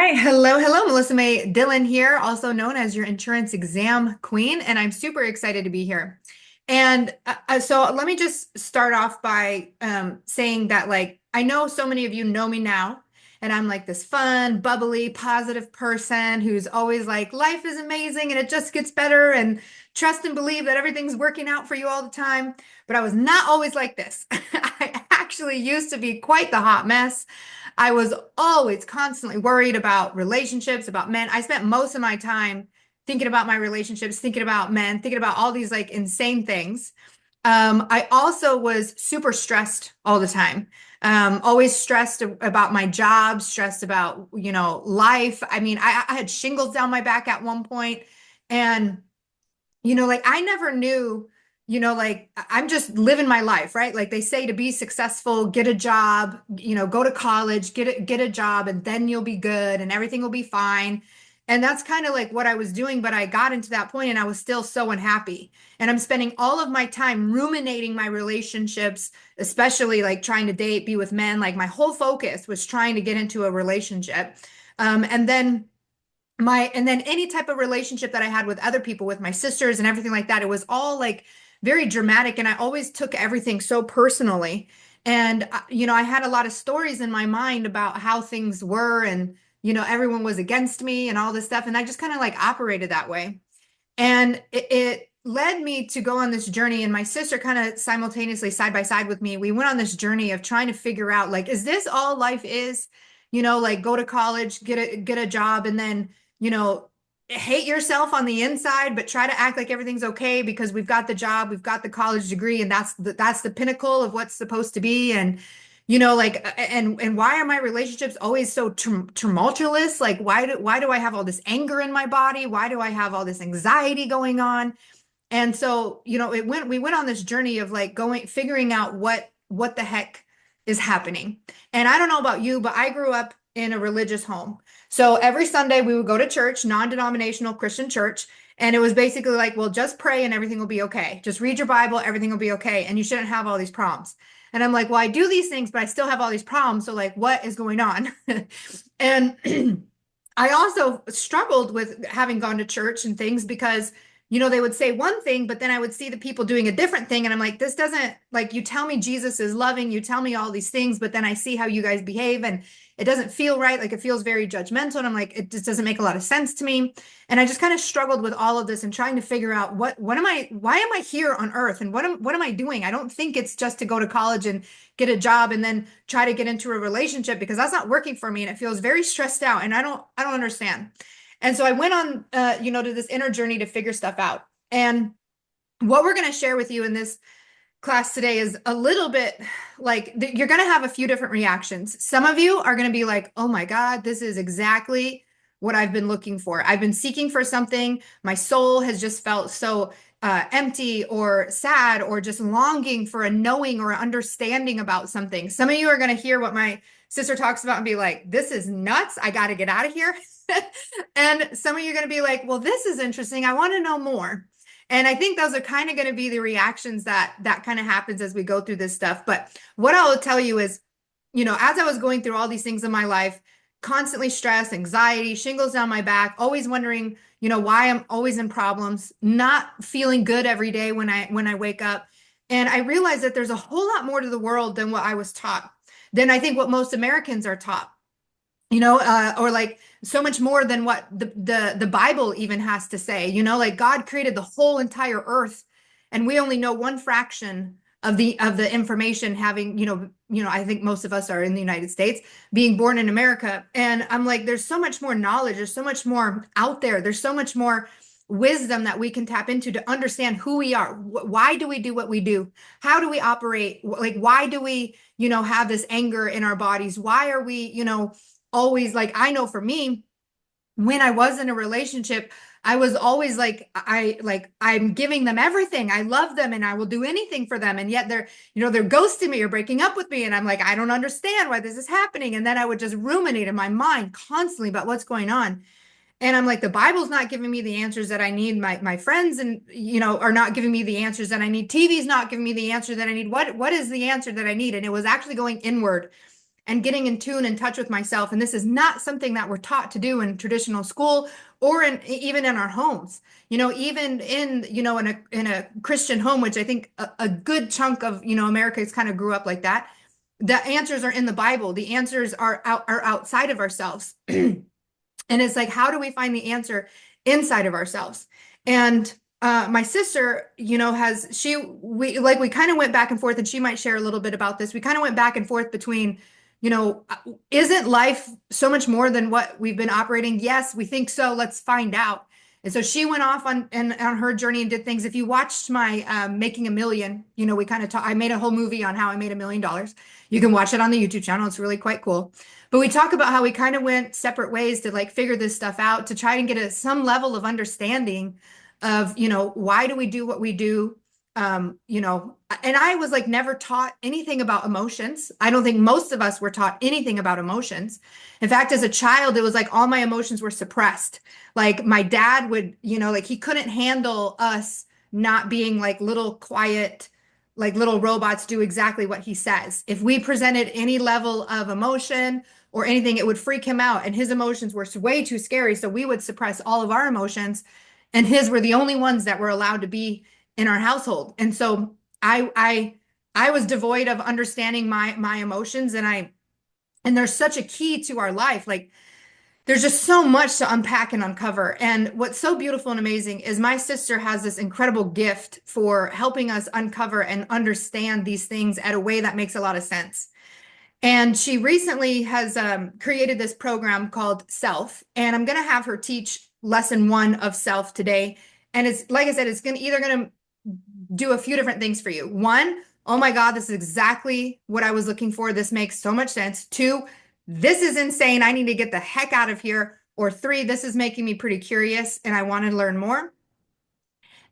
Hi, hello, Melissa May Dillon here, also known as your insurance exam queen, and I'm super excited to be here. And so let me just start off by saying that, like, I know so many of you know me now, and I'm like this fun, bubbly, positive person who's always like, life is amazing and it just gets better, and trust and believe that everything's working out for you all the time. But I was not always like this. I actually used to be quite the hot mess. I was always constantly worried about relationships, about men. I spent most of my time thinking about my relationships, thinking about men, thinking about all these like insane things. I also was super stressed all the time. Always stressed about my job, stressed about, life. I mean, I had shingles down my back at one point, and like I never knew, like I'm just living my life, right? Like they say to be successful, get a job, go to college, get a job, and then you'll be good and everything will be fine. And that's kind of like what I was doing, but I got into that point and I was still so unhappy. And I'm spending all of my time ruminating my relationships, especially like trying to date, be with men. Like my whole focus was trying to get into a relationship. And then any type of relationship that I had with other people, with my sisters and everything like that, it was all like very dramatic. And I always took everything so personally. And, I had a lot of stories in my mind about how things were, and, everyone was against me and all this stuff. And I just kind of like operated that way. And it led me to go on this journey. And my sister kind of simultaneously, side by side with me, we went on this journey of trying to figure out, like, is this all life is? Like go to college, get a job, and then, you know, hate yourself on the inside, but try to act like everything's okay because we've got the job, we've got the college degree, and that's the pinnacle of what's supposed to be. And like, and why are my relationships always so tumultuous? Like, why do I have all this anger in my body? Why do I have all this anxiety going on? And so, we went on this journey of like figuring out what the heck is happening. And I don't know about you, but I grew up in a religious home. So every Sunday we would go to church, non-denominational Christian church. And it was basically like, well, just pray and everything will be okay. Just read your Bible, everything will be okay. And you shouldn't have all these problems. And I'm like, well, I do these things, but I still have all these problems. So like, what is going on? And I also struggled with having gone to church and things because, they would say one thing, but then I would see the people doing a different thing. And I'm like, this doesn't, like, you tell me Jesus is loving, you tell me all these things, but then I see how you guys behave and it doesn't feel right. Like it feels very judgmental. And I'm like, it just doesn't make a lot of sense to me. And I just kind of struggled with all of this and trying to figure out why am I here on earth? And what am I doing? I don't think it's just to go to college and get a job and then try to get into a relationship, because that's not working for me. And it feels very stressed out. And I don't understand. And so I went on, to this inner journey to figure stuff out. And what we're going to share with you in this class today is a little bit like you're going to have a few different reactions. Some of you are going to be like, oh my God, this is exactly what I've been looking for. I've been seeking for something. My soul has just felt so empty or sad or just longing for a knowing or understanding about something. Some of you are going to hear what my sister talks about and be like, this is nuts. I got to get out of here. And some of you are going to be like, well, this is interesting. I want to know more. And I think those are kind of going to be the reactions that kind of happens as we go through this stuff. But what I'll tell you is, as I was going through all these things in my life, constantly stress, anxiety, shingles down my back, always wondering, why I'm always in problems, not feeling good every day when I wake up. And I realized that there's a whole lot more to the world than what I was taught, than I think what most Americans are taught. Or like so much more than what the Bible even has to say. Like God created the whole entire earth, and we only know one fraction of the information, having, I think most of us are in the United States, being born in America. And I'm like, there's so much more knowledge, there's so much more out there, there's so much more wisdom that we can tap into to understand who we are. Why do we do what we do? How do we operate? Like, why do we, have this anger in our bodies? Why are we, always, like, I know for me, when I was in a relationship, I was always like, I'm giving them everything. I love them and I will do anything for them. And yet they're ghosting me or breaking up with me. And I'm like, I don't understand why this is happening. And then I would just ruminate in my mind constantly about what's going on. And I'm like, the Bible's not giving me the answers that I need. My friends and, are not giving me the answers that I need. TV's not giving me the answer that I need. What is the answer that I need? And it was actually going inward. and getting in tune and touch with myself. And this is not something that we're taught to do in traditional school or even in our homes. Even in a Christian home, which I think a good chunk of, Americans kind of grew up like that. The answers are in the Bible. The answers are outside of ourselves. And it's like, how do we find the answer inside of ourselves? And my sister, we kind of went back and forth, and she might share a little bit about this. We kind of went back and forth between, isn't life so much more than what we've been operating? Yes, we think so. Let's find out. And so she went off on her journey and did things. If you watched my Making a Million, we kind of I made a whole movie on how I made $1 million. You can watch it on the YouTube channel. It's really quite cool. But we talk about how we kind of went separate ways to like figure this stuff out, to try and get some level of understanding of, why do we do what we do? And I was like never taught anything about emotions. I don't think most of us were taught anything about emotions. In fact, as a child, it was like all my emotions were suppressed. Like my dad would, like he couldn't handle us not being like little quiet, like little robots do exactly what he says. If we presented any level of emotion or anything, it would freak him out. And his emotions were way too scary. So we would suppress all of our emotions. And his were the only ones that were allowed to be in our household. And so I was devoid of understanding my emotions. And there's such a key to our life. Like there's just so much to unpack and uncover. And what's so beautiful and amazing is my sister has this incredible gift for helping us uncover and understand these things at a way that makes a lot of sense. And she recently has created this program called Self. And I'm going to have her teach lesson 1 of Self today. And it's like I said, it's either going to do a few different things for you. 1, oh my God, this is exactly what I was looking for. This makes so much sense. 2, this is insane. I need to get the heck out of here. Or 3, this is making me pretty curious and I want to learn more.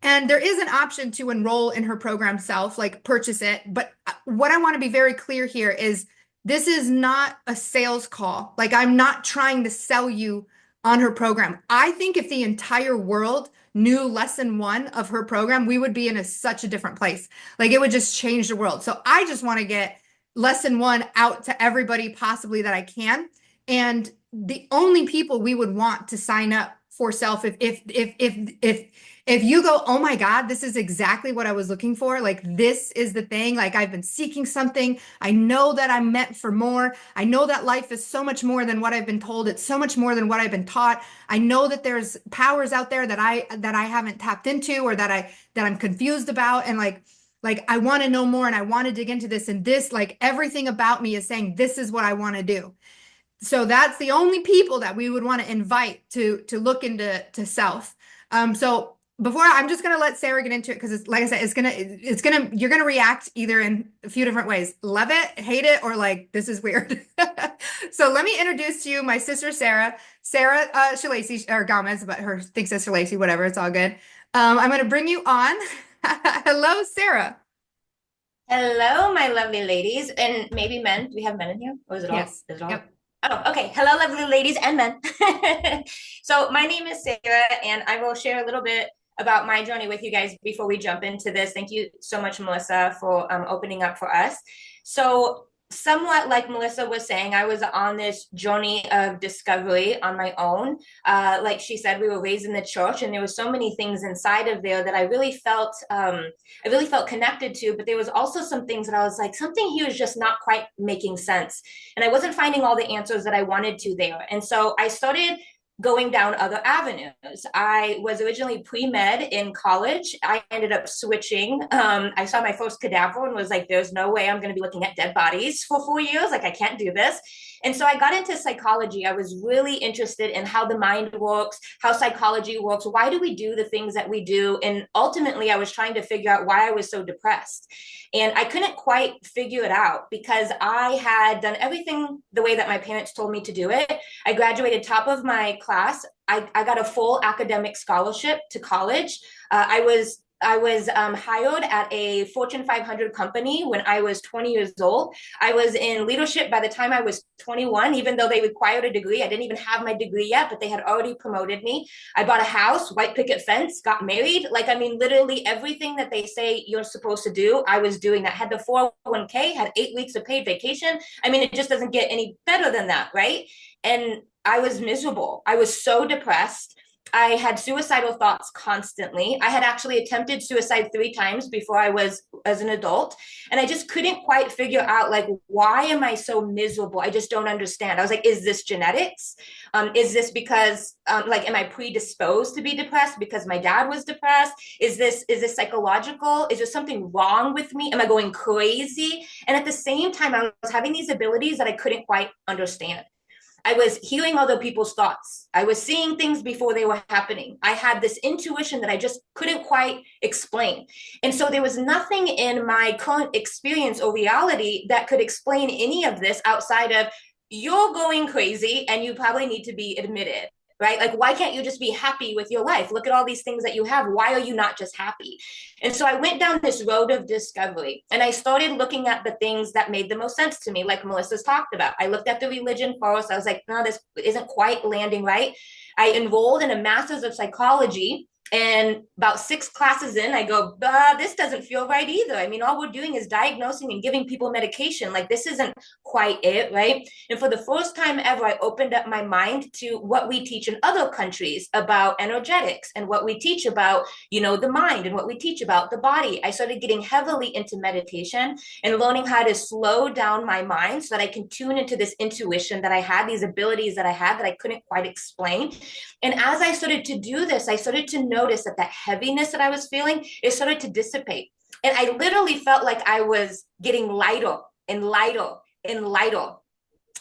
And there is an option to enroll in her program Self, like purchase it. But what I want to be very clear here is this is not a sales call. Like I'm not trying to sell you on her program. I think if the entire world knew lesson 1 of her program, we would be in such a different place. Like it would just change the world. So I just want to get lesson 1 out to everybody possibly that I can. And the only people we would want to sign up for Self, if you go, oh my God, this is exactly what I was looking for. Like, this is the thing. Like, I've been seeking something. I know that I'm meant for more. I know that life is so much more than what I've been told. It's so much more than what I've been taught. I know that there's powers out there that I haven't tapped into, or that I'm confused about. And like I want to know more, and I want to dig into this, and this, like, everything about me is saying, this is what I want to do. So that's the only people that we would want to invite to look into Self. So before, I'm just going to let Sarah get into it, because it's, like I said, you're going to react either in a few different ways. Love it, hate it, or like, this is weird. So let me introduce to you my sister, Sarah Shalacy, or Gomez, but her thinks it's Shalacy, whatever. It's all good. I'm going to bring you on. Hello, Sarah. Hello, my lovely ladies, and maybe men. Do we have men in here? Or is it all? Yes. Is it all? Yep. Oh, okay. Hello, lovely ladies and men. So my name is Sarah, and I will share a little bit about my journey with you guys before we jump into this. Thank you so much, Melissa, for opening up for us. So somewhat like Melissa was saying, I was on this journey of discovery on my own. Like she said, we were raised in the church, and there were so many things inside of there that I really felt connected to. But there was also some things that I was like, something here is just not quite making sense, and I wasn't finding all the answers that I wanted to there. And so I started going down other avenues. I was originally pre-med in college. I ended up switching. I saw my first cadaver and was like, there's no way I'm going to be looking at dead bodies for 4 years. Like, I can't do this. And so I got into psychology. I was really interested in how the mind works, how psychology works. Why do we do the things that we do? And ultimately, I was trying to figure out why I was so depressed. And I couldn't quite figure it out, because I had done everything the way that my parents told me to do it. I graduated top of my class. I got a full academic scholarship to college. I was I was hired at a Fortune 500 company when I was 20 years old. I was in leadership by the time I was 21, even though they required a degree. I didn't even have my degree yet, but they had already promoted me. I bought a house, white picket fence, got married. Like, I mean, literally everything that they say you're supposed to do, I was doing that. Had the 401k, had 8 weeks of paid vacation. I mean, it just doesn't get any better than that, right? And I was miserable. I was so depressed. I had suicidal thoughts constantly. I had actually attempted suicide 3 times before I was as an adult. And I just couldn't quite figure out, like, why am I so miserable? I just don't understand. I was like, is this genetics? Is this because, like, am I predisposed to be depressed because my dad was depressed? Is this psychological? Is there something wrong with me? Am I going crazy? And at the same time, I was having these abilities that I couldn't quite understand. I was hearing other people's thoughts. I was seeing things before they were happening. I had this intuition that I just couldn't quite explain. And so there was nothing in my current experience or reality that could explain any of this outside of, you're going crazy and you probably need to be admitted, right? Like, why can't you just be happy with your life? Look at all these things that you have. Why are you not just happy? And so I went down this road of discovery and I started looking at the things that made the most sense to me, like Melissa's talked about. I looked at the religion first. I was like, no, this isn't quite landing right. I enrolled in a master's of psychology. And about 6 classes in, I go, this doesn't feel right either. I mean, all we're doing is diagnosing and giving people medication. Like, this isn't quite it, right? And for the first time ever, I opened up my mind to what we teach in other countries about energetics and what we teach about, the mind and what we teach about the body. I started getting heavily into meditation and learning how to slow down my mind so that I can tune into this intuition that I had, these abilities that I had that I couldn't quite explain. And as I started to do this, I started to notice that heaviness that I was feeling, it started to dissipate. And I literally felt like I was getting lighter and lighter and lighter.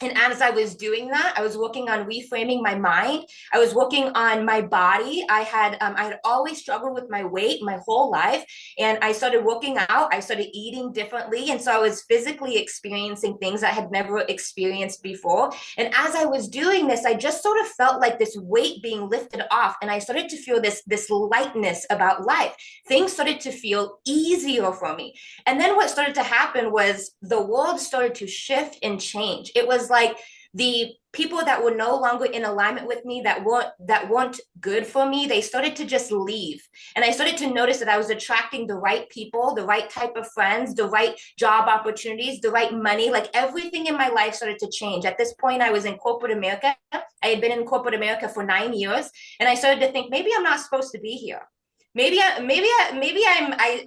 And as I was doing that, I was working on reframing my mind. I was working on my body. I had always struggled with my weight my whole life, and I started working out. I started eating differently, and so I was physically experiencing things I had never experienced before. And as I was doing this, I just sort of felt like this weight being lifted off, and I started to feel this lightness about life. Things started to feel easier for me. And then what started to happen was the world started to shift and change. It was like the people that were no longer in alignment with me, that weren't good for me, they started to just leave. And I started to notice that I was attracting the right people, the right type of friends, the right job opportunities, the right money. Like, everything in my life started to change. At this point, I was in corporate America. I had been in corporate America for 9 years, and I started to think, maybe I'm not supposed to be here.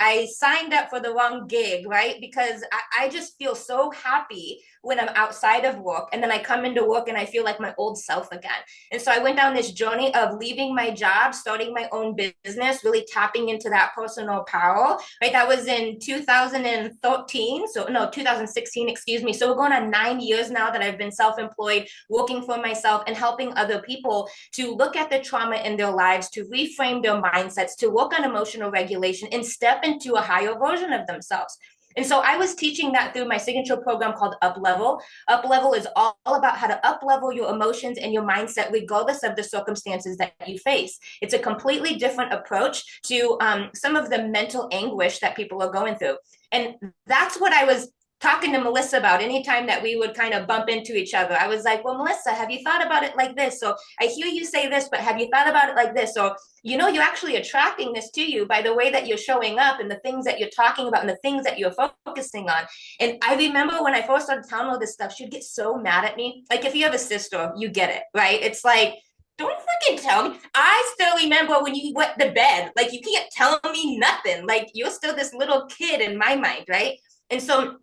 I signed up for the wrong gig, right? Because I just feel so happy when I'm outside of work, and then I come into work and I feel like my old self again. And so I went down this journey of leaving my job, starting my own business, really tapping into that personal power, right? That was in 2013. So no, 2016, excuse me. So we're going on 9 years now that I've been self-employed, working for myself and helping other people to look at the trauma in their lives, to reframe their mindsets, to work on emotional regulation and step into a higher version of themselves. And so I was teaching that through my signature program called Up Level. Up Level is all about how to up level your emotions and your mindset, regardless of the circumstances that you face. It's a completely different approach to some of the mental anguish that people are going through. And that's what I was talking to Melissa about anytime that we would kind of bump into each other. I was like, well, Melissa, have you thought about it like this? So I hear you say this, but have you thought about it like this? Or, you're actually attracting this to you by the way that you're showing up and the things that you're talking about and the things that you're focusing on. And I remember when I first started telling her this stuff, she'd get so mad at me. Like, if you have a sister, you get it, right? It's like, don't fucking tell me. I still remember when you went to bed. Like, you can't tell me nothing. Like, you're still this little kid in my mind, right? And so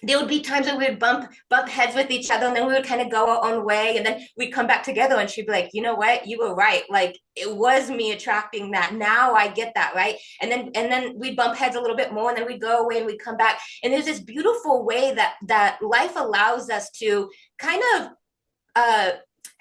there would be times when we would bump heads with each other, and then we would kind of go our own way, and then we'd come back together, and she'd be like, you know what, you were right. Like, it was me attracting that. Now I get that, right? And then we'd bump heads a little bit more, and then we'd go away and we'd come back. And there's this beautiful way that life allows us to kind of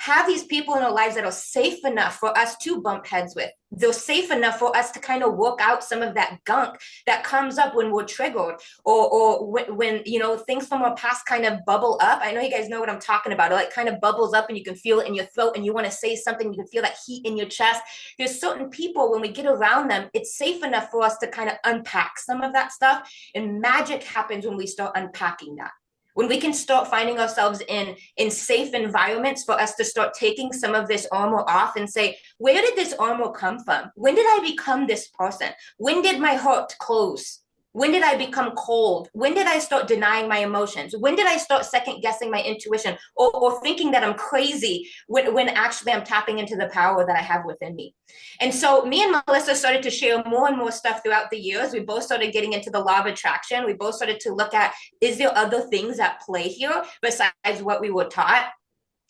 have these people in our lives that are safe enough for us to bump heads with. They're safe enough for us to kind of work out some of that gunk that comes up when we're triggered, or when you know, things from our past kind of bubble up. I know you guys know what I'm talking about. It like kind of bubbles up and you can feel it in your throat and you want to say something, you can feel that heat in your chest. There's certain people, when we get around them, it's safe enough for us to kind of unpack some of that stuff. And magic happens when we start unpacking that, when we can start finding ourselves in safe environments for us to start taking some of this armor off and say, where did this armor come from? When did I become this person? When did my heart close? When did I become cold? When did I start denying my emotions? When did I start second guessing my intuition, or thinking that I'm crazy when actually I'm tapping into the power that I have within me? And so me and Melissa started to share more and more stuff throughout the years. We both started getting into the law of attraction. We both started to look at, is there other things at play here besides what we were taught?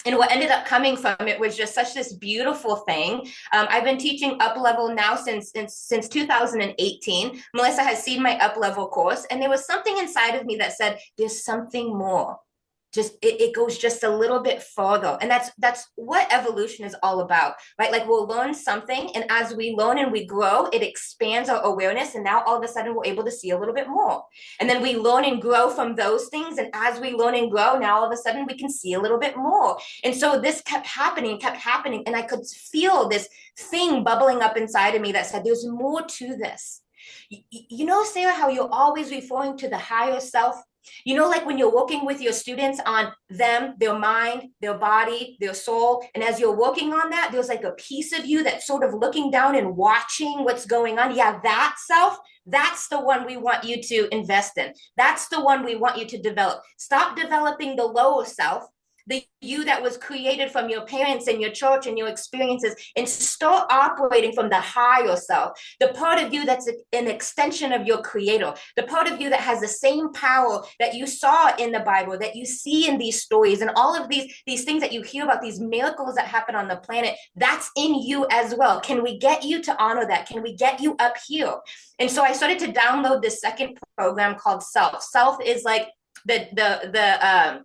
And what ended up coming from it was just such this beautiful thing. I've been teaching up level now since 2018. Melissa has seen my up level course, and there was something inside of me that said, there's something more. Just it goes just a little bit further. And that's what evolution is all about, right? Like, we'll learn something, and as we learn and we grow, it expands our awareness, and now all of a sudden we're able to see a little bit more. And then we learn and grow from those things, and as we learn and grow, now all of a sudden we can see a little bit more. And so this kept happening, and I could feel this thing bubbling up inside of me that said, there's more to this. You know, Sarah, how you're always referring to the higher self? You know, like when you're working with your students on them, their mind, their body, their soul, and as you're working on that, there's like a piece of you that's sort of looking down and watching what's going on. Yeah, that self, that's the one we want you to invest in. That's the one we want you to develop. Stop developing the lower self, the you that was created from your parents and your church and your experiences, and start operating from the higher self, the part of you that's an extension of your creator, the part of you that has the same power that you saw in the Bible, that you see in these stories, and all of these things that you hear about, these miracles that happen on the planet. That's in you as well. Can we get you to honor that? Can we get you up here? And so I started to download this second program called Self is like the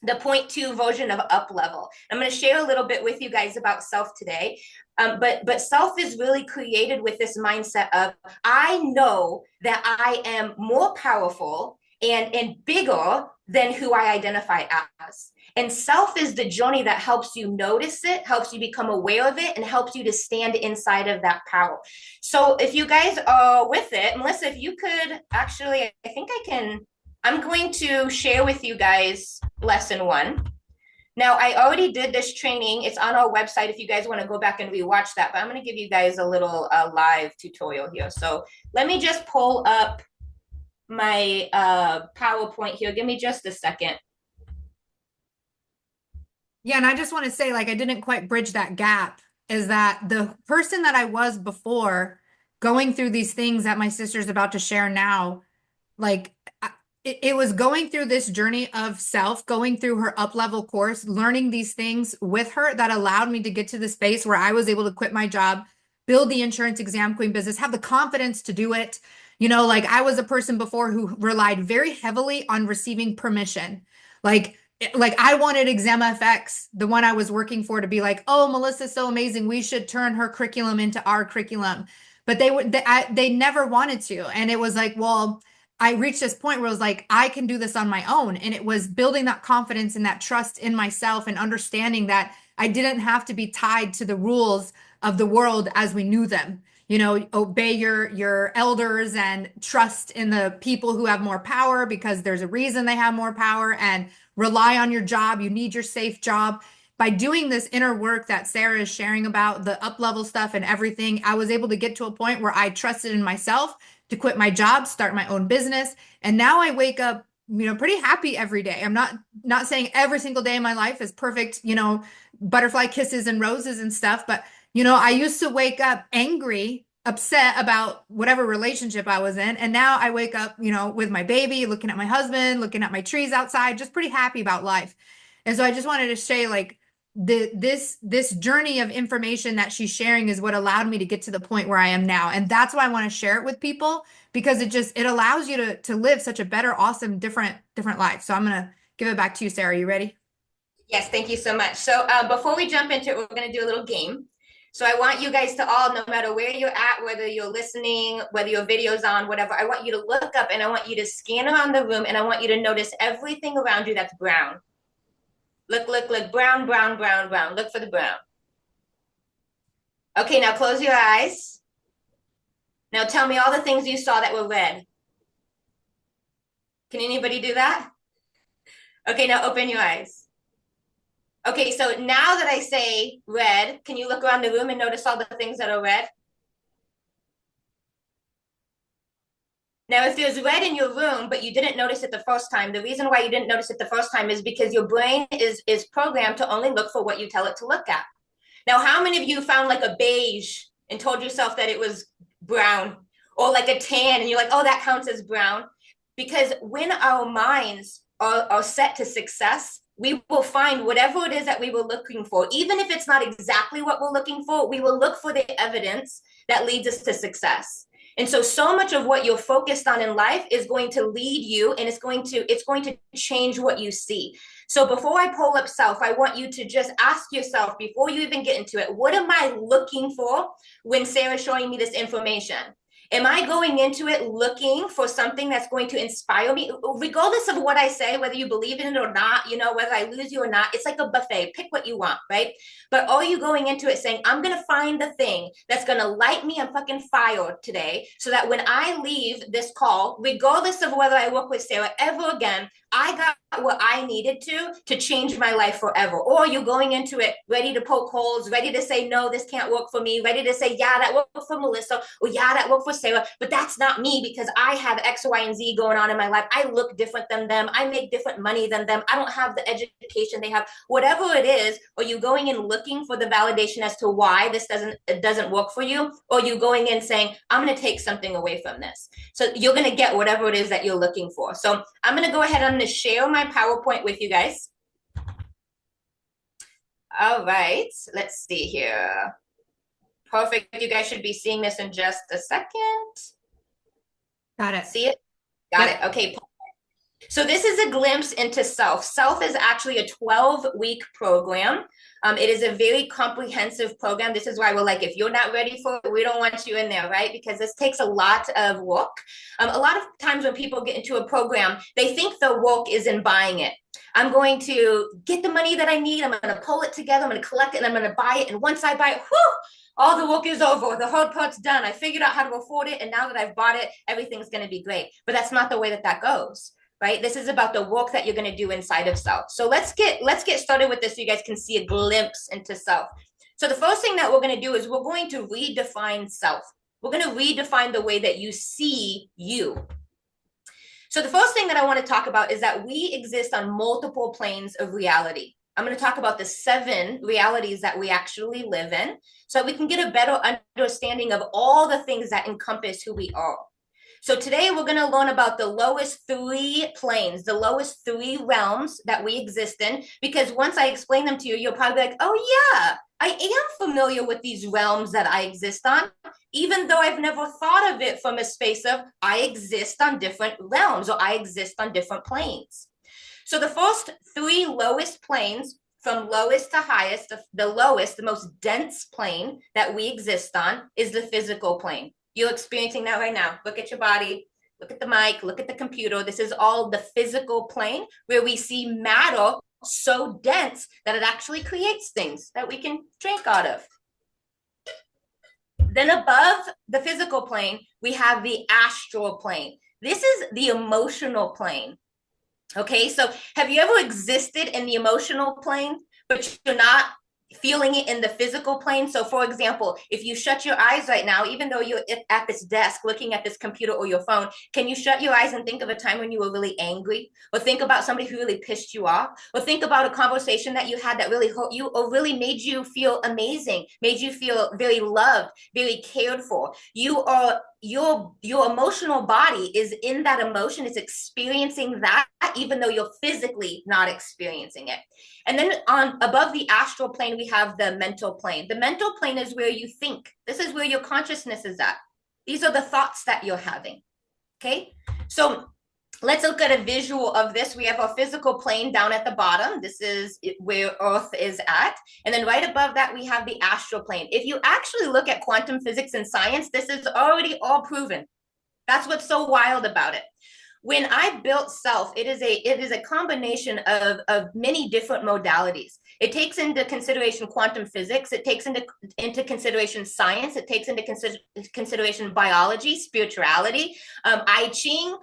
0.2 version of up level. I'm going to share a little bit with you guys about self today. But self is really created with this mindset of, I know that I am more powerful and bigger than who I identify as. And self is the journey that helps you notice it, helps you become aware of it, and helps you to stand inside of that power. So if you guys are with it, Melissa, if you could actually, I'm going to share with you guys lesson 1. Now, I already did this training. It's on our website if you guys want to go back and rewatch that, but I'm going to give you guys a little live tutorial here. So let me just pull up my PowerPoint here. Give me just a second. Yeah, and I just want to say, like, I didn't quite bridge that gap, is that the person that I was before, going through these things that my sister's about to share now, like, it was going through this journey of self, going through her up level course, learning these things with her that allowed me to get to the space where I was able to quit my job, build the insurance exam queen business, have the confidence to do it. You know, like, I was a person before who relied very heavily on receiving permission. Like I wanted Exam FX, the one I was working for, to be like, oh, Melissa's so amazing, we should turn her curriculum into our curriculum. But they never wanted to. And it was like, well, I reached this point where I was like, I can do this on my own. And it was building that confidence and that trust in myself, and understanding that I didn't have to be tied to the rules of the world as we knew them. You know, obey your elders and trust in the people who have more power because there's a reason they have more power, and rely on your job. You need your safe job. By doing this inner work that Sarah is sharing about, the up level stuff and everything, I was able to get to a point where I trusted in myself to quit my job, start my own business. And now I wake up, you know, pretty happy every day. I'm not saying every single day in my life is perfect, you know, butterfly kisses and roses and stuff. But, you know, I used to wake up angry, upset about whatever relationship I was in. And now I wake up, you know, with my baby, looking at my husband, looking at my trees outside, just pretty happy about life. And so I just wanted to say, like, this journey of information that she's sharing is what allowed me to get to the point where I am now. And that's why I want to share it with people, because it allows you to live such a better, awesome, different life. So I'm going to give it back to you, Sarah. You ready? Yes, thank you so much. So before we jump into it, we're going to do a little game. So I want you guys to all, no matter where you're at, whether you're listening, whether your video's on, whatever, I want you to look up and I want you to scan around the room and I want you to notice everything around you that's brown. Look, brown, brown, brown, brown. Look for the brown. Okay, now close your eyes. Now tell me all the things you saw that were red. Can anybody do that? Okay, now open your eyes. Okay, so now that I say red, can you look around the room and notice all the things that are red? Now, if there's red in your room, but you didn't notice it the first time, the reason why you didn't notice it the first time is because your brain is programmed to only look for what you tell it to look at. Now, how many of you found like a beige and told yourself that it was brown, or like a tan and you're like, oh, that counts as brown? Because when our minds are set to success, we will find whatever it is that we were looking for. Even if it's not exactly what we're looking for, we will look for the evidence that leads us to success. And so much of what you're focused on in life is going to lead you, and it's going to change what you see. So before I pull up self, I want you to just ask yourself, before you even get into it, what am I looking for when Sarah's showing me this information? Am I going into it looking for something that's going to inspire me? Regardless of what I say, whether you believe in it or not, whether I lose you or not, it's like a buffet. Pick what you want, right? But are you going into it saying, I'm going to find the thing that's going to light me on fucking fire today, so that when I leave this call, regardless of whether I work with Sarah ever again, I got what I needed to change my life forever? Or are you going into it ready to poke holes, ready to say, no, this can't work for me, ready to say, yeah, that worked for Melissa, or yeah, that worked for Sarah, but that's not me because I have X, Y, and Z going on in my life. I look different than them. I make different money than them. I don't have the education they have. Whatever it is, are you going in looking for the validation as to why this doesn't work for you? Or are you going in saying, I'm going to take something away from this? So you're going to get whatever it is that you're looking for. So I'm going to go ahead, I'm going to share my PowerPoint with you guys. All right, let's see here. Perfect. You guys should be seeing this in just a second. Got it. See it? Got it. Okay. So this is a glimpse into self. Self is actually a 12-week program. It is a very comprehensive program. This is why we're like, if you're not ready for it, we don't want you in there, right? Because this takes a lot of work. A lot of times when people get into a program, they think the work is in buying it. I'm going to get the money that I need. I'm going to pull it together. I'm going to collect it and I'm going to buy it. And once I buy it, whew, all the work is over. The hard part's done. I figured out how to afford it. And now that I've bought it, everything's going to be great. But that's not the way that goes. Right? This is about the work that you're going to do inside of self. So let's get started with this so you guys can see a glimpse into self. So the first thing that we're going to do is we're going to redefine self. We're going to redefine the way that you see you. So the first thing that I want to talk about is that we exist on multiple planes of reality. I'm going to talk about the 7 realities that we actually live in so that we can get a better understanding of all the things that encompass who we are. So today we're going to learn about the lowest 3 planes, the lowest 3 realms that we exist in, because once I explain them to you, you'll probably be like, oh yeah, I am familiar with these realms that I exist on, even though I've never thought of it from a space of I exist on different realms or I exist on different planes. So the first 3 lowest planes, from lowest to highest, the lowest, the most dense plane that we exist on is the physical plane. You're experiencing that right now. Look at your body, look at the mic, look at the computer. This is all the physical plane where we see matter so dense that it actually creates things that we can drink out of. Then above the physical plane, we have the astral plane. This is the emotional plane. Okay, so have you ever existed in the emotional plane, but you're not feeling it in the physical plane? So for example, if you shut your eyes right now, even though you're at this desk looking at this computer or your phone, can you shut your eyes and think of a time when you were really angry, or think about somebody who really pissed you off, or think about a conversation that you had that really hurt you or really made you feel amazing, made you feel very loved, very cared for? Your emotional body is in that emotion, it's experiencing that even though you're physically not experiencing it. And then above the astral plane, we have the mental plane. The mental plane is where you think. This is where your consciousness is at. These are the thoughts that you're having. Okay? So let's look at a visual of this. We have our physical plane down at the bottom. This is where Earth is at. And then right above that, we have the astral plane. If you actually look at quantum physics and science, this is already all proven. That's what's so wild about it. When I built Self, it is a combination of many different modalities. It takes into consideration quantum physics. It takes into consideration science. It takes into consideration biology, spirituality, I Ching,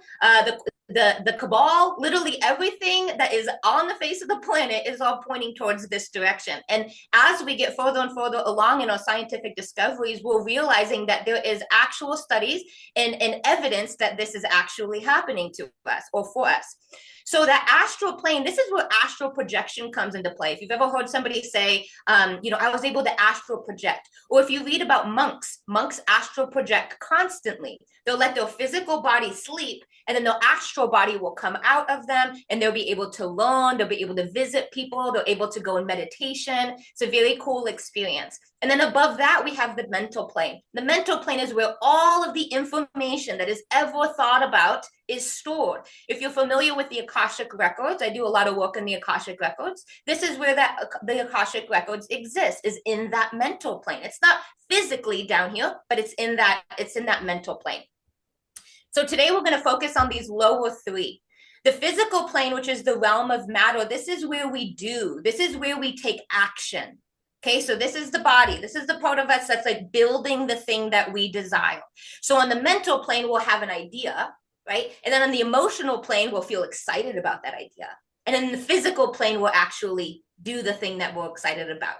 the cabal. Literally everything that is on the face of the planet is all pointing towards this direction. And as we get further and further along in our scientific discoveries, we're realizing that there is actual studies and evidence that this is actually happening to us or for us. So that astral plane, this is where astral projection comes into play. If you've ever heard somebody say, I was able to astral project, or if you read about monks astral project constantly. They'll let their physical body sleep, and then their astral body will come out of them, and they'll be able to learn, they'll be able to visit people, they're able to go in meditation. It's a very cool experience. And then above that, we have the mental plane. The mental plane is where all of the information that is ever thought about is stored. If you're familiar with the Akashic records, I do a lot of work in the Akashic records. This is where the Akashic records exist, is in that mental plane. It's not physically down here, but it's in that mental plane. So today we're going to focus on these lower three. The physical plane, which is the realm of matter, this is where we do. This is where we take action. Okay, so this is the body. This is the part of us that's like building the thing that we desire. So on the mental plane, we'll have an idea, right? And then on the emotional plane, we'll feel excited about that idea. And in the physical plane, we'll actually do the thing that we're excited about.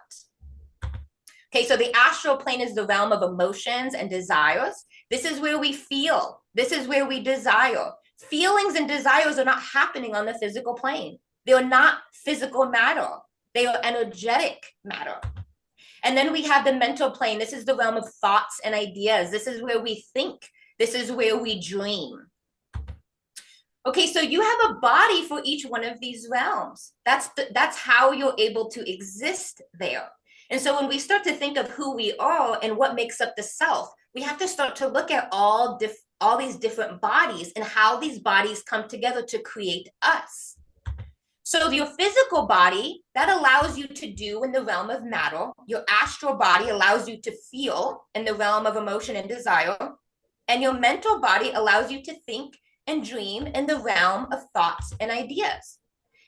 Okay, so the astral plane is the realm of emotions and desires. This is where we feel. This is where we desire. Feelings and desires are not happening on the physical plane. They are not physical matter. They are energetic matter. And then we have the mental plane. This is the realm of thoughts and ideas. This is where we think. This is where we dream. Okay, so you have a body for each one of these realms. That's how you're able to exist there. And so when we start to think of who we are and what makes up the self, we have to start to look at all these different bodies and how these bodies come together to create us. So your physical body, that allows you to do in the realm of matter. Your astral body allows you to feel in the realm of emotion and desire. And your mental body allows you to think and dream in the realm of thoughts and ideas.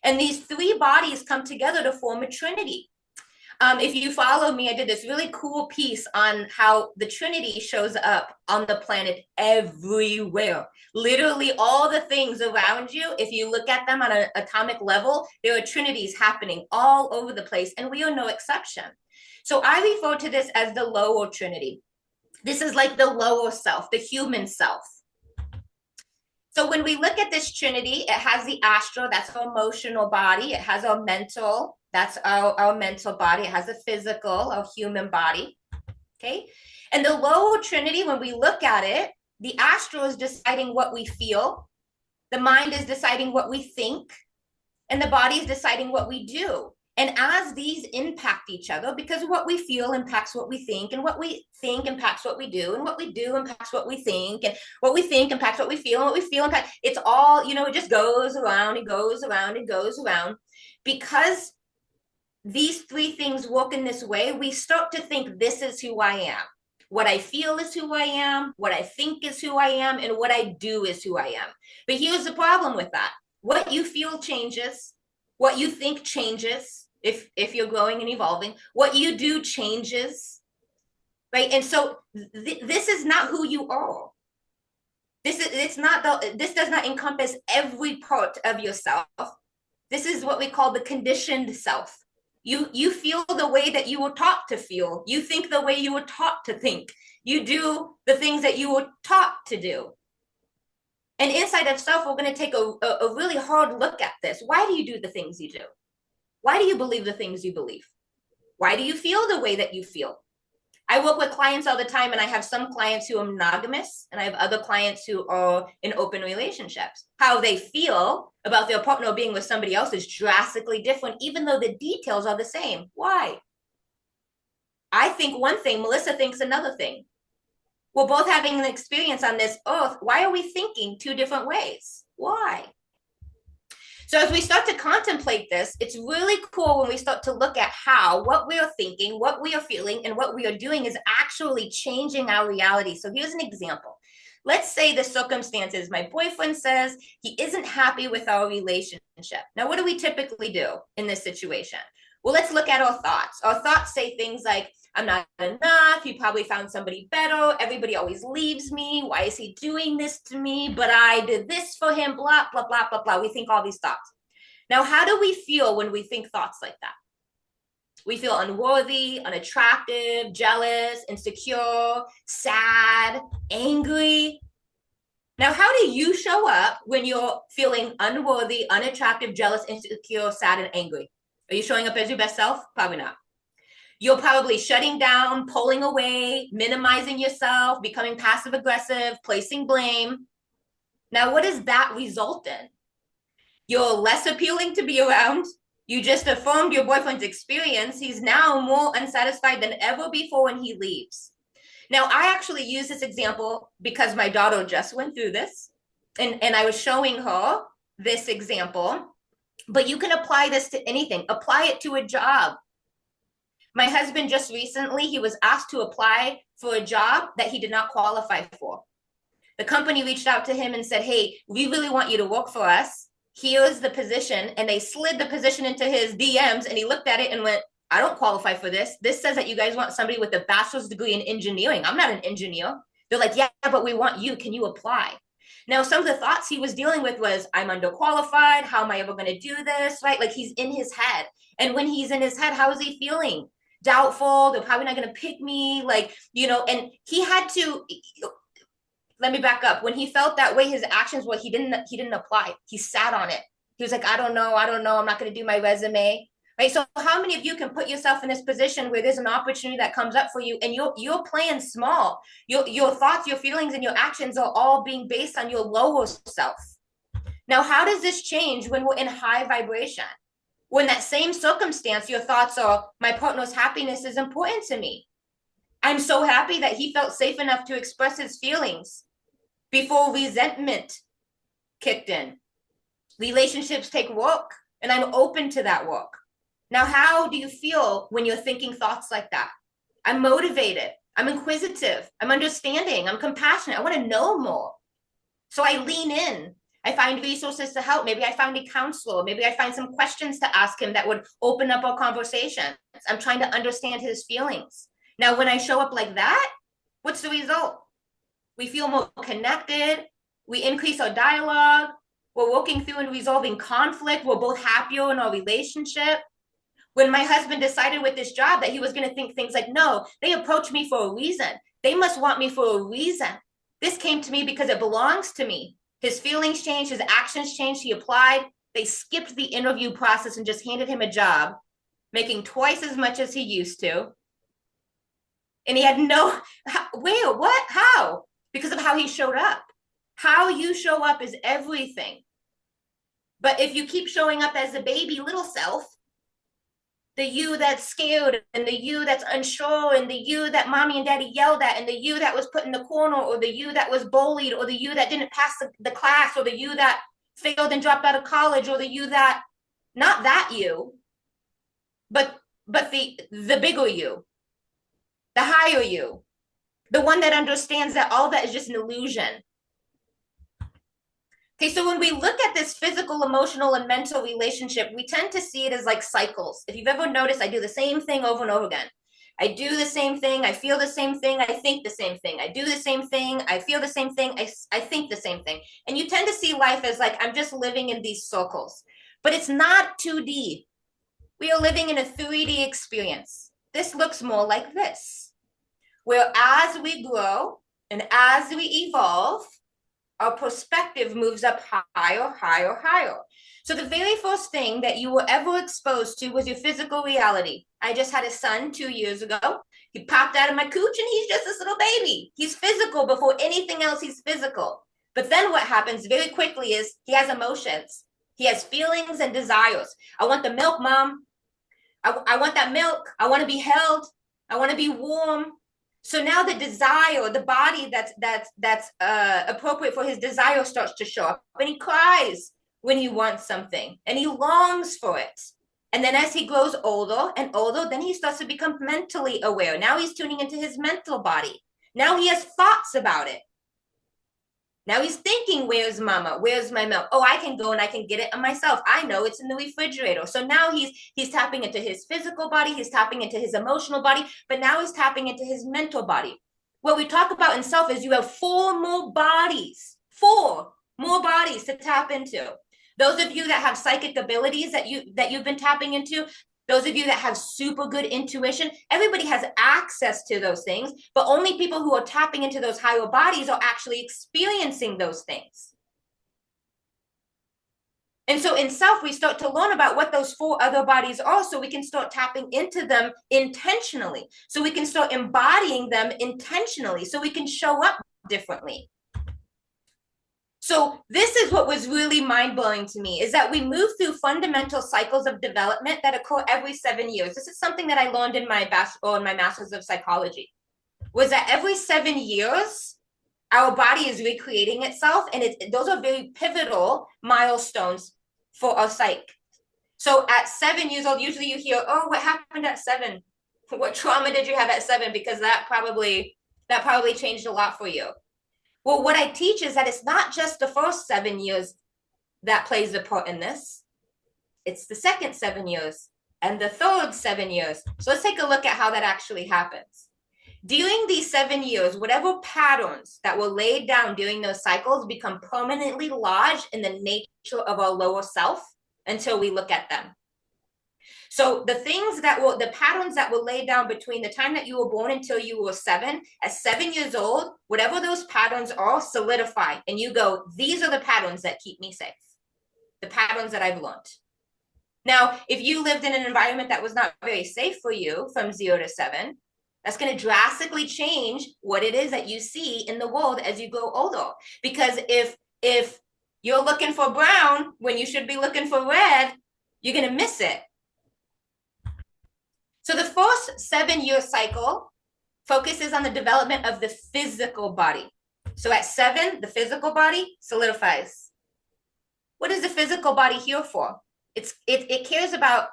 And these three bodies come together to form a trinity. If you follow me, I did this really cool piece on how the Trinity shows up on the planet everywhere. Literally all the things around you, if you look at them on an atomic level, there are trinities happening all over the place, and we are no exception. So I refer to this as the lower trinity. This is like the lower self, the human self. So when we look at this trinity, it has the astral, that's our emotional body. It has our mental, that's our mental body. It has a physical, our human body. Okay. And the lower trinity, when we look at it, the astral is deciding what we feel. The mind is deciding what we think. And the body is deciding what we do. And as these impact each other, because what we feel impacts what we think, and what we think impacts what we do, and what we do impacts what we think, and what we think impacts what we feel, and what we feel impacts, it's all, it just goes around, it goes around, it goes around. Because these three things work in this way, we start to think this is who I am. What I feel is who I am, what I think is who I am, and what I do is who I am. But here's the problem with that. What you feel changes, what you think changes, if you're growing and evolving, what you do changes, right? And so this is not who you are. This does not encompass every part of yourself. This is what we call the conditioned self. You feel the way that you were taught to feel. You think the way you were taught to think. You do the things that you were taught to do. And inside of self, we're going to take a really hard look at this. Why do you do the things you do? Why do you believe the things you believe? Why do you feel the way that you feel? I work with clients all the time, and I have some clients who are monogamous, and I have other clients who are in open relationships. How they feel about their partner being with somebody else is drastically different, even though the details are the same. Why? I think one thing, Melissa thinks another thing. We're both having an experience on this earth. Why are we thinking two different ways? Why? So as we start to contemplate this, it's really cool when we start to look at how what we are thinking, what we are feeling, and what we are doing is actually changing our reality. So here's an example. Let's say the circumstances, my boyfriend says he isn't happy with our relationship. Now, what do we typically do in this situation? Well, let's look at our thoughts. Our thoughts say things like, I'm not enough. He probably found somebody better. Everybody always leaves me. Why is he doing this to me? But I did this for him, blah, blah, blah, blah, blah. We think all these thoughts. Now, how do we feel when we think thoughts like that? We feel unworthy, unattractive, jealous, insecure, sad, angry. Now, how do you show up when you're feeling unworthy, unattractive, jealous, insecure, sad, and angry? Are you showing up as your best self? Probably not. You're probably shutting down, pulling away, minimizing yourself, becoming passive aggressive, placing blame. Now, what does that result in? You're less appealing to be around. You just affirmed your boyfriend's experience. He's now more unsatisfied than ever before when he leaves. Now, I actually use this example because my daughter just went through this, and I was showing her this example. But you can apply this to anything. Apply it to a job. My husband just recently, he was asked to apply for a job that he did not qualify for. The company reached out to him and said, hey, we really want you to work for us. Here's the position. And they slid the position into his DMs, and he looked at it and went, I don't qualify for this. This says that you guys want somebody with a bachelor's degree in engineering. I'm not an engineer. They're like, yeah, but we want you. Can you apply? Now, some of the thoughts he was dealing with was, I'm underqualified. How am I ever going to do this? Right? Like, he's in his head. And when he's in his head, how is he feeling? Doubtful. They're probably not going to pick me. Like, and he had to, let me back up. When he felt that way, his actions were, he didn't apply. He sat on it. He was like, I don't know. I'm not going to do my resume. Right. So how many of you can put yourself in this position where there's an opportunity that comes up for you and you're playing small? Your thoughts, your feelings, and your actions are all being based on your lower self. Now, how does this change when we're in high vibration? When that same circumstance, your thoughts are, my partner's happiness is important to me. I'm so happy that he felt safe enough to express his feelings before resentment kicked in. Relationships take work, and I'm open to that work. Now, how do you feel when you're thinking thoughts like that? I'm motivated. I'm inquisitive. I'm understanding. I'm compassionate. I want to know more. So I lean in. I find resources to help. Maybe I find a counselor. Maybe I find some questions to ask him that would open up our conversation. I'm trying to understand his feelings. Now, when I show up like that, what's the result? We feel more connected. We increase our dialogue. We're working through and resolving conflict. We're both happier in our relationship. When my husband decided with this job that he was going to think things like, no, they approached me for a reason. They must want me for a reason. This came to me because it belongs to me. His feelings changed. His actions changed. He applied. They skipped the interview process and just handed him a job, making twice as much as he used to. And he had no, where, what, how? Because of how he showed up. How you show up is everything. But if you keep showing up as a baby little self, the you that's scared, and the you that's unsure, and the you that mommy and daddy yelled at, and the you that was put in the corner, or the you that was bullied, or the you that didn't pass the class, or the you that failed and dropped out of college, or the you that, not that you, but the bigger you, the higher you, the one that understands that all that is just an illusion. Okay, so when we look at this physical, emotional, and mental relationship, we tend to see it as like cycles. If you've ever noticed, I do the same thing over and over again. I do the same thing. I feel the same thing. I think the same thing. I do the same thing. I feel the same thing. I think the same thing. And you tend to see life as like, I'm just living in these circles. But it's not 2D. We are living in a 3D experience. This looks more like this, where as we grow and as we evolve, our perspective moves up higher, higher, higher. So the very first thing that you were ever exposed to was your physical reality. I just had a son 2 years ago. He popped out of my cooch and he's just this little baby. He's physical before anything else. He's physical. But then what happens very quickly is he has emotions. He has feelings and desires. I want the milk, Mom. I want that milk. I want to be held. I want to be warm. So now the desire, the body that's appropriate for his desire starts to show up, and he cries when he wants something, and he longs for it. And then as he grows older and older, then he starts to become mentally aware. Now he's tuning into his mental body. Now he has thoughts about it. Now he's thinking, where's mama? Where's my milk? Oh, I can go and I can get it myself. I know it's in the refrigerator. So now he's tapping into his physical body, he's tapping into his emotional body, but now he's tapping into his mental body. What we talk about in self is you have four more bodies to tap into. Those of you that have psychic abilities that you've been tapping into, those of you that have super good intuition, everybody has access to those things, but only people who are tapping into those higher bodies are actually experiencing those things. And so in self, we start to learn about what those four other bodies are, so we can start tapping into them intentionally, so we can start embodying them intentionally, so we can show up differently. So this is what was really mind-blowing to me, is that we move through fundamental cycles of development that occur every 7 years. This is something that I learned in my master's of psychology, was that every 7 years, our body is recreating itself, and those are very pivotal milestones for our psyche. So at 7 years old, usually you hear, oh, what happened at 7? What trauma did you have at 7? Because that probably changed a lot for you. Well, what I teach is that it's not just the first 7 years that plays a part in this. It's the second 7 years and the third 7 years. So let's take a look at how that actually happens. During these 7 years, whatever patterns that were laid down during those cycles become permanently lodged in the nature of our lower self until we look at them. So the patterns that were laid down between the time that you were born until you were 7, at 7 years old, whatever those patterns are, solidify. And you go, these are the patterns that keep me safe. The patterns that I've learned. Now, if you lived in an environment that was not very safe for you from 0 to 7, that's going to drastically change what it is that you see in the world as you grow older. Because if you're looking for brown when you should be looking for red, you're going to miss it. So the first 7-year cycle focuses on the development of the physical body. So at 7, the physical body solidifies. What is the physical body here for? It cares about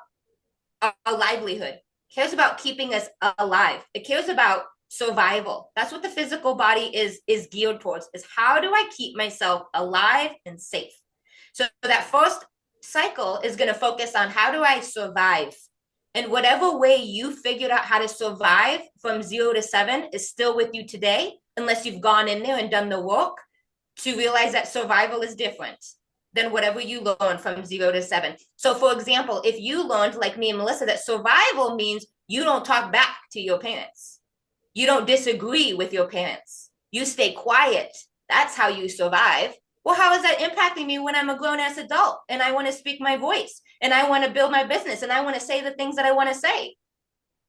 our livelihood. It cares about keeping us alive. It cares about survival. That's what the physical body is geared towards, is how do I keep myself alive and safe? So that first cycle is going to focus on how do I survive? And whatever way you figured out how to survive from 0 to 7 is still with you today, unless you've gone in there and done the work to realize that survival is different than whatever you learned from 0 to 7. So for example, if you learned, like me and Melissa, that survival means you don't talk back to your parents. You don't disagree with your parents. You stay quiet. That's how you survive. Well, how is that impacting me when I'm a grown-ass adult and I want to speak my voice and I want to build my business and I want to say the things that I want to say?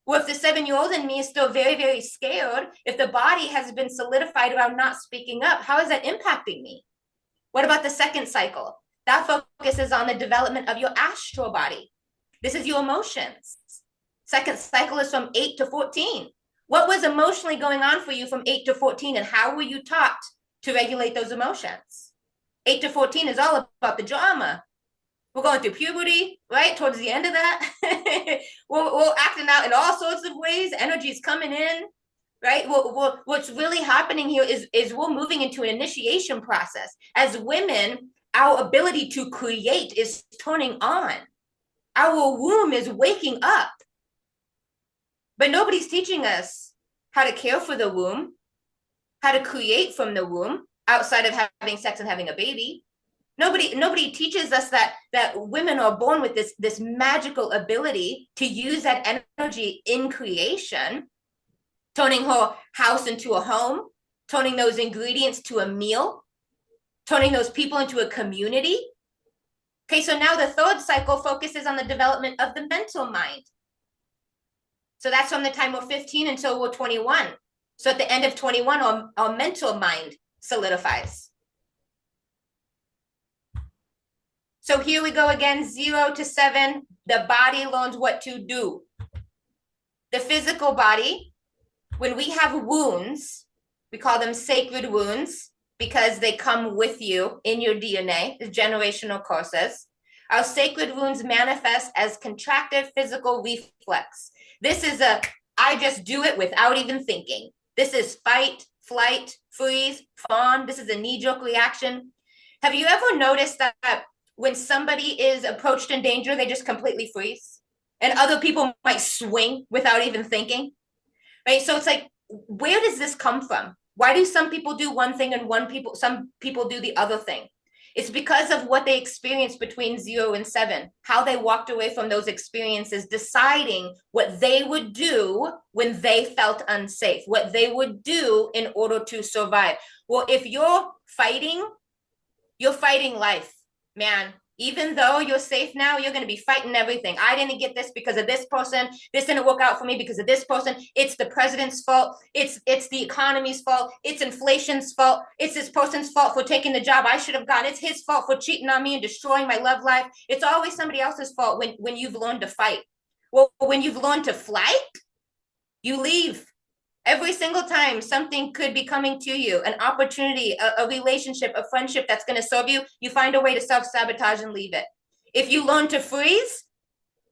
Well, if the 7-year-old in me is still very, very scared, if the body has been solidified around not speaking up, how is that impacting me? What about the second cycle? That focuses on the development of your astral body. This is your emotions. Second cycle is from 8 to 14. What was emotionally going on for you from 8 to 14, and how were you taught to regulate those emotions? 8 to 14 is all about the drama. We're going through puberty, right? Towards the end of that, we're acting out in all sorts of ways. Energy's coming in, right? What's really happening here is we're moving into an initiation process. As women, our ability to create is turning on. Our womb is waking up. But nobody's teaching us how to care for the womb, how to create from the womb, outside of having sex and having a baby. Nobody teaches us that women are born with this magical ability to use that energy in creation, turning her house into a home, turning those ingredients to a meal, turning those people into a community. Okay, so now the third cycle focuses on the development of the mental mind. So that's from the time we're 15 until we're 21. So at the end of 21, our mental mind solidifies. So here we go again, 0 to 7, the body learns what to do. The physical body when we have wounds, we call them sacred wounds because they come with you in your DNA, the generational curses. Our sacred wounds manifest as contracted physical reflex. This is I just do it without even thinking. This is fight, flight, freeze, fawn. This is a knee-jerk reaction. Have you ever noticed that when somebody is approached in danger, they just completely freeze? And other people might swing without even thinking, right? So it's like, where does this come from? Why do some people do one thing and some people do the other thing? It's because of what they experienced between 0 and 7, how they walked away from those experiences, deciding what they would do when they felt unsafe, what they would do in order to survive. Well, if you're fighting life, man. Even though you're safe now, you're going to be fighting everything. I didn't get this because of this person. This didn't work out for me because of this person. It's the president's fault. It's the economy's fault. It's inflation's fault. It's this person's fault for taking the job I should have gotten. It's his fault for cheating on me and destroying my love life. It's always somebody else's fault when you've learned to fight. Well, when you've learned to flight, you leave. Every single time something could be coming to you, an opportunity, a relationship, a friendship that's going to serve you, you find a way to self-sabotage and leave it. If you learn to freeze,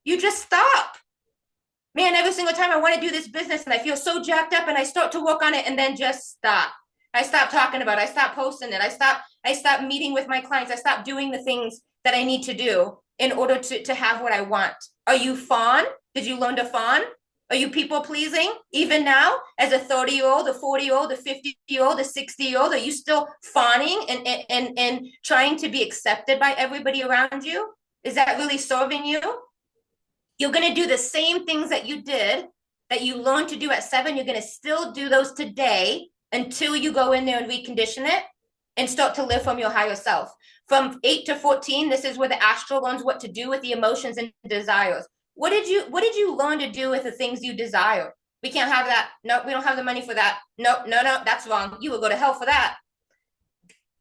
you just stop. Man, every single time I want to do this business and I feel so jacked up and I start to work on it and then just stop. I stop talking about it. I stop posting it. I stop meeting with my clients. I stop doing the things that I need to do in order to have what I want. Are you fawn? Did you learn to fawn? Are you people pleasing? Even now, as a 30-year-old, a 40-year-old, a 50-year-old, a 60-year-old, are you still fawning and trying to be accepted by everybody around you? Is that really serving you? You're going to do the same things that you did, that you learned to do at 7. You're going to still do those today until you go in there and recondition it and start to live from your higher self. From 8 to 14, this is where the astral learns what to do with the emotions and desires. What did you learn to do with the things you desire? We can't have that. No, we don't have the money for that. No, that's wrong. You will go to hell for that.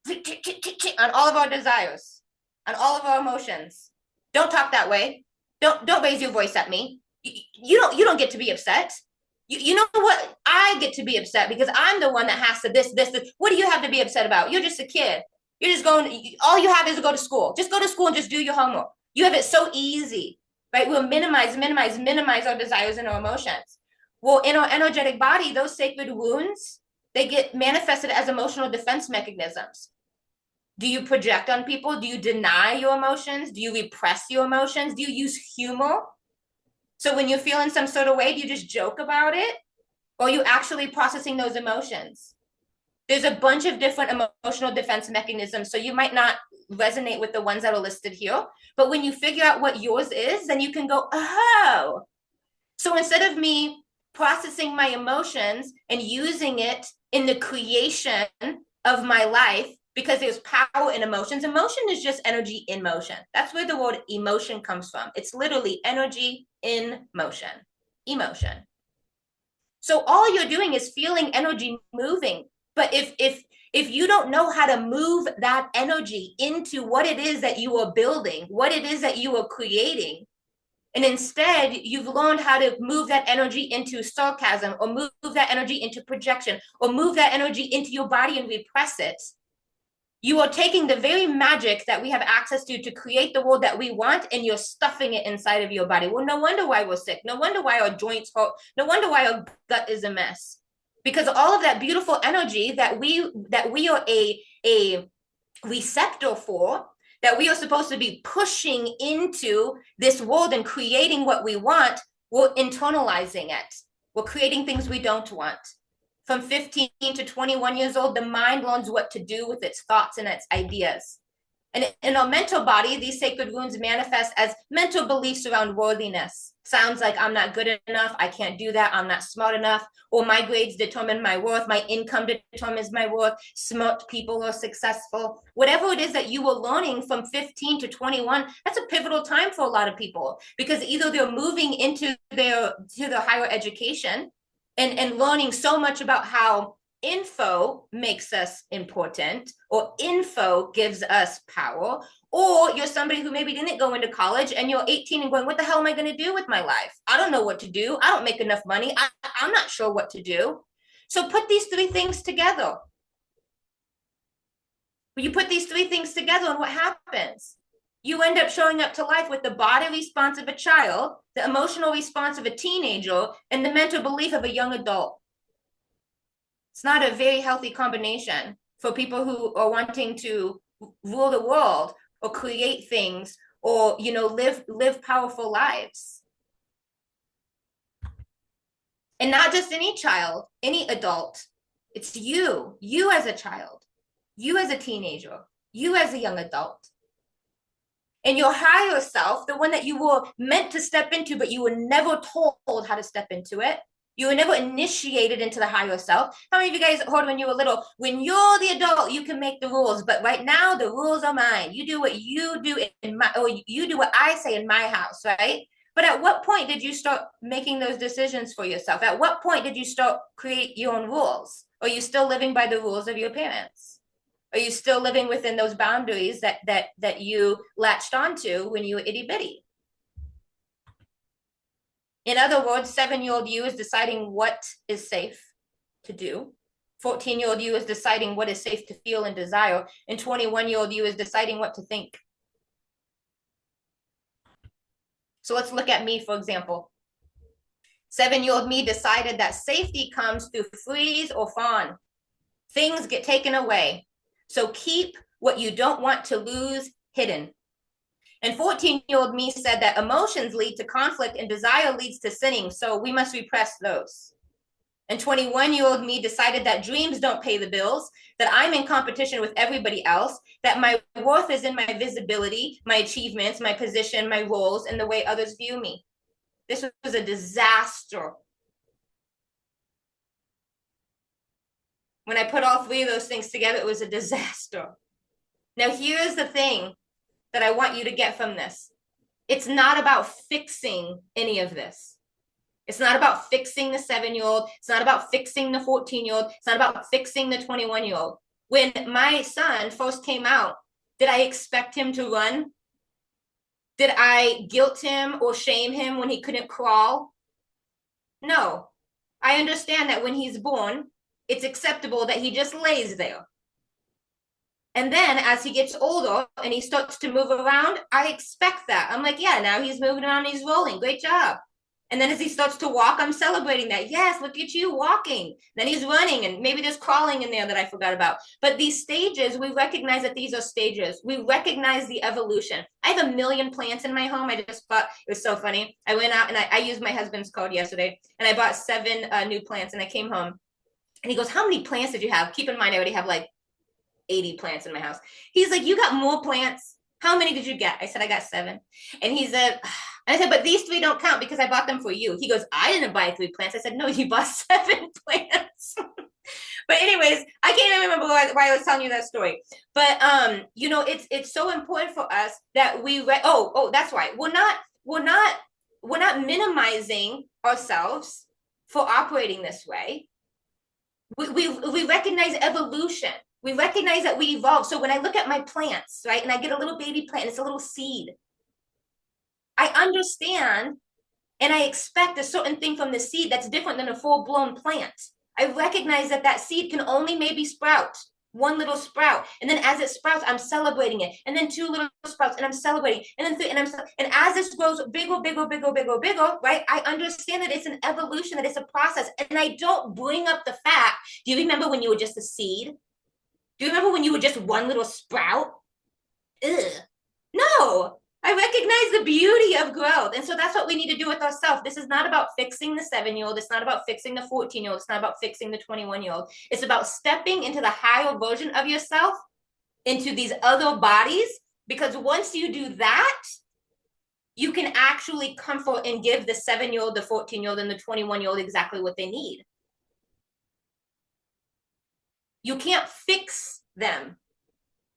On all of our desires, on all of our emotions. Don't talk that way. Don't raise your voice at me. You don't get to be upset. You know what? I get to be upset because I'm the one that has to this. What do you have to be upset about? You're just a kid. You're just going, all you have is to go to school. Just go to school and just do your homework. You have it so easy. Right? We'll minimize our desires and our emotions. Well, in our energetic body, those sacred wounds, they get manifested as emotional defense mechanisms. Do you project on people? Do you deny your emotions? Do you repress your emotions? Do you use humor? So when you're feeling some sort of way, do you just joke about it? Or are you actually processing those emotions? There's a bunch of different emotional defense mechanisms. So you might not resonate with the ones that are listed here. But when you figure out what yours is, then you can go, oh. So instead of me processing my emotions and using it in the creation of my life, because there's power in emotions. Emotion is just energy in motion. That's where the word emotion comes from. It's literally energy in motion. Emotion. So all you're doing is feeling energy moving. But if you don't know how to move that energy into what it is that you are building, what it is that you are creating, and instead you've learned how to move that energy into sarcasm, or move that energy into projection, or move that energy into your body and repress it, you are taking the very magic that we have access to create the world that we want, and you're stuffing it inside of your body. Well, no wonder why we're sick. No wonder why our joints hurt. No wonder why our gut is a mess. Because all of that beautiful energy that we are a receptor for, that we are supposed to be pushing into this world and creating what we want, we're internalizing it. We're creating things we don't want. From 15 to 21 years old, the mind learns what to do with its thoughts and its ideas. And in our mental body, these sacred wounds manifest as mental beliefs around worthiness. Sounds like I'm not good enough, I can't do that, I'm not smart enough, or my grades determine my worth, my income determines my worth, smart people are successful. Whatever it is that you were learning from 15 to 21, that's a pivotal time for a lot of people, because either they're moving into their higher education and learning so much about how info makes us important, or info gives us power, Or you're somebody who maybe didn't go into college and you're 18 and going, what the hell am I going to do with my life? I don't know what to do. I don't make enough money. I'm not sure what to do. So put these three things together. When you put these three things together, and what happens? You end up showing up to life with the body response of a child, the emotional response of a teenager, and the mental belief of a young adult. It's not a very healthy combination for people who are wanting to rule the world or create things or, you know, live powerful lives. And not just any child, any adult. It's you as a child, you as a teenager, you as a young adult. And your higher self, the one that you were meant to step into, but you were never told how to step into it. You were never initiated into the higher self. How many of you guys heard when you were little, when you're the adult, you can make the rules, but right now the rules are mine. You do what you do in my, or you do what I say in my house, right? But at what point did you start making those decisions for yourself? At what point did you start create your own rules? Or are you still living by the rules of your parents? Are you still living within those boundaries that you latched onto when you were itty bitty? In other words, 7-year-old you is deciding what is safe to do. 14-year-old you is deciding what is safe to feel and desire. And 21-year-old you is deciding what to think. So let's look at me, for example. 7-year-old me decided that safety comes through freeze or fawn. Things get taken away. So keep what you don't want to lose hidden. And 14-year-old me said that emotions lead to conflict and desire leads to sinning. So we must repress those. And 21-year-old me decided that dreams don't pay the bills, that I'm in competition with everybody else, that my worth is in my visibility, my achievements, my position, my roles, and the way others view me. This was a disaster. When I put all three of those things together, it was a disaster. Now, here's the thing that I want you to get from this. It's not about fixing any of this. It's not about fixing the 7-year-old. It's not about fixing the 14-year-old. It's not about fixing the 21-year-old. When my son first came out, did I expect him to run? Did I guilt him or shame him when he couldn't crawl? No. I understand that when he's born, it's acceptable that he just lays there. And then as he gets older and he starts to move around, I expect that. I'm like, yeah, now he's moving around, he's rolling. Great job. And then as he starts to walk, I'm celebrating that. Yes, look at you walking. Then he's running and maybe there's crawling in there that I forgot about. But these stages, we recognize that these are stages. We recognize the evolution. I have 1 million plants in my home. I just bought, it was so funny. I went out and I used my husband's card yesterday and I bought 7 new plants and I came home and he goes, how many plants did you have? Keep in mind, I already have like 80 plants in my house. He's like, you got more plants? How many did you get? I said, I got 7. And he said, I said, but these 3 don't count because I bought them for you. He goes, I didn't buy 3 plants. I said, no, you bought 7 plants. But anyways, I can't even remember why I was telling you that story. But you know, it's so important for us that we that's right. We're not minimizing ourselves for operating this way. We recognize evolution. We recognize that we evolve. So when I look at my plants, right, and I get a little baby plant, it's a little seed. I understand and I expect a certain thing from the seed that's different than a full-blown plant. I recognize that that seed can only maybe sprout, 1 little sprout. And then as it sprouts, I'm celebrating it. And then 2 little sprouts and I'm celebrating. And then 3, and as this grows bigger, right? I understand that it's an evolution, that it's a process. And I don't bring up the fact, do you remember when you were just a seed? Do you remember when you were just 1 little sprout? Ugh. No, I recognize the beauty of growth. And so that's what we need to do with ourselves. This is not about fixing the 7-year-old. It's not about fixing the 14-year-old. It's not about fixing the 21-year-old. It's about stepping into the higher version of yourself, into these other bodies. Because once you do that, you can actually comfort and give the 7-year-old, the 14-year-old, and the 21-year-old exactly what they need. You can't fix them.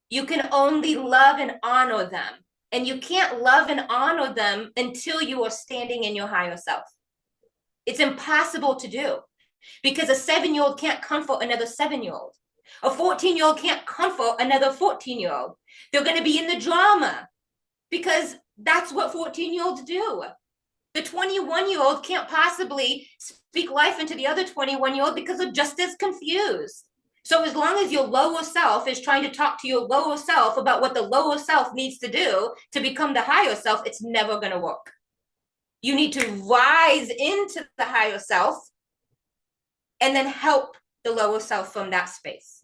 You can only love and honor them. And you can't love and honor them until you are standing in your higher self. It's impossible to do because a 7-year-old can't comfort another 7-year-old. A 14-year-old can't comfort another 14-year-old. They're going to be in the drama because that's what 14-year-olds do. The 21-year-old can't possibly speak life into the other 21-year-old because they're just as confused. So as long as your lower self is trying to talk to your lower self about what the lower self needs to do to become the higher self, it's never going to work. You need to rise into the higher self and then help the lower self from that space.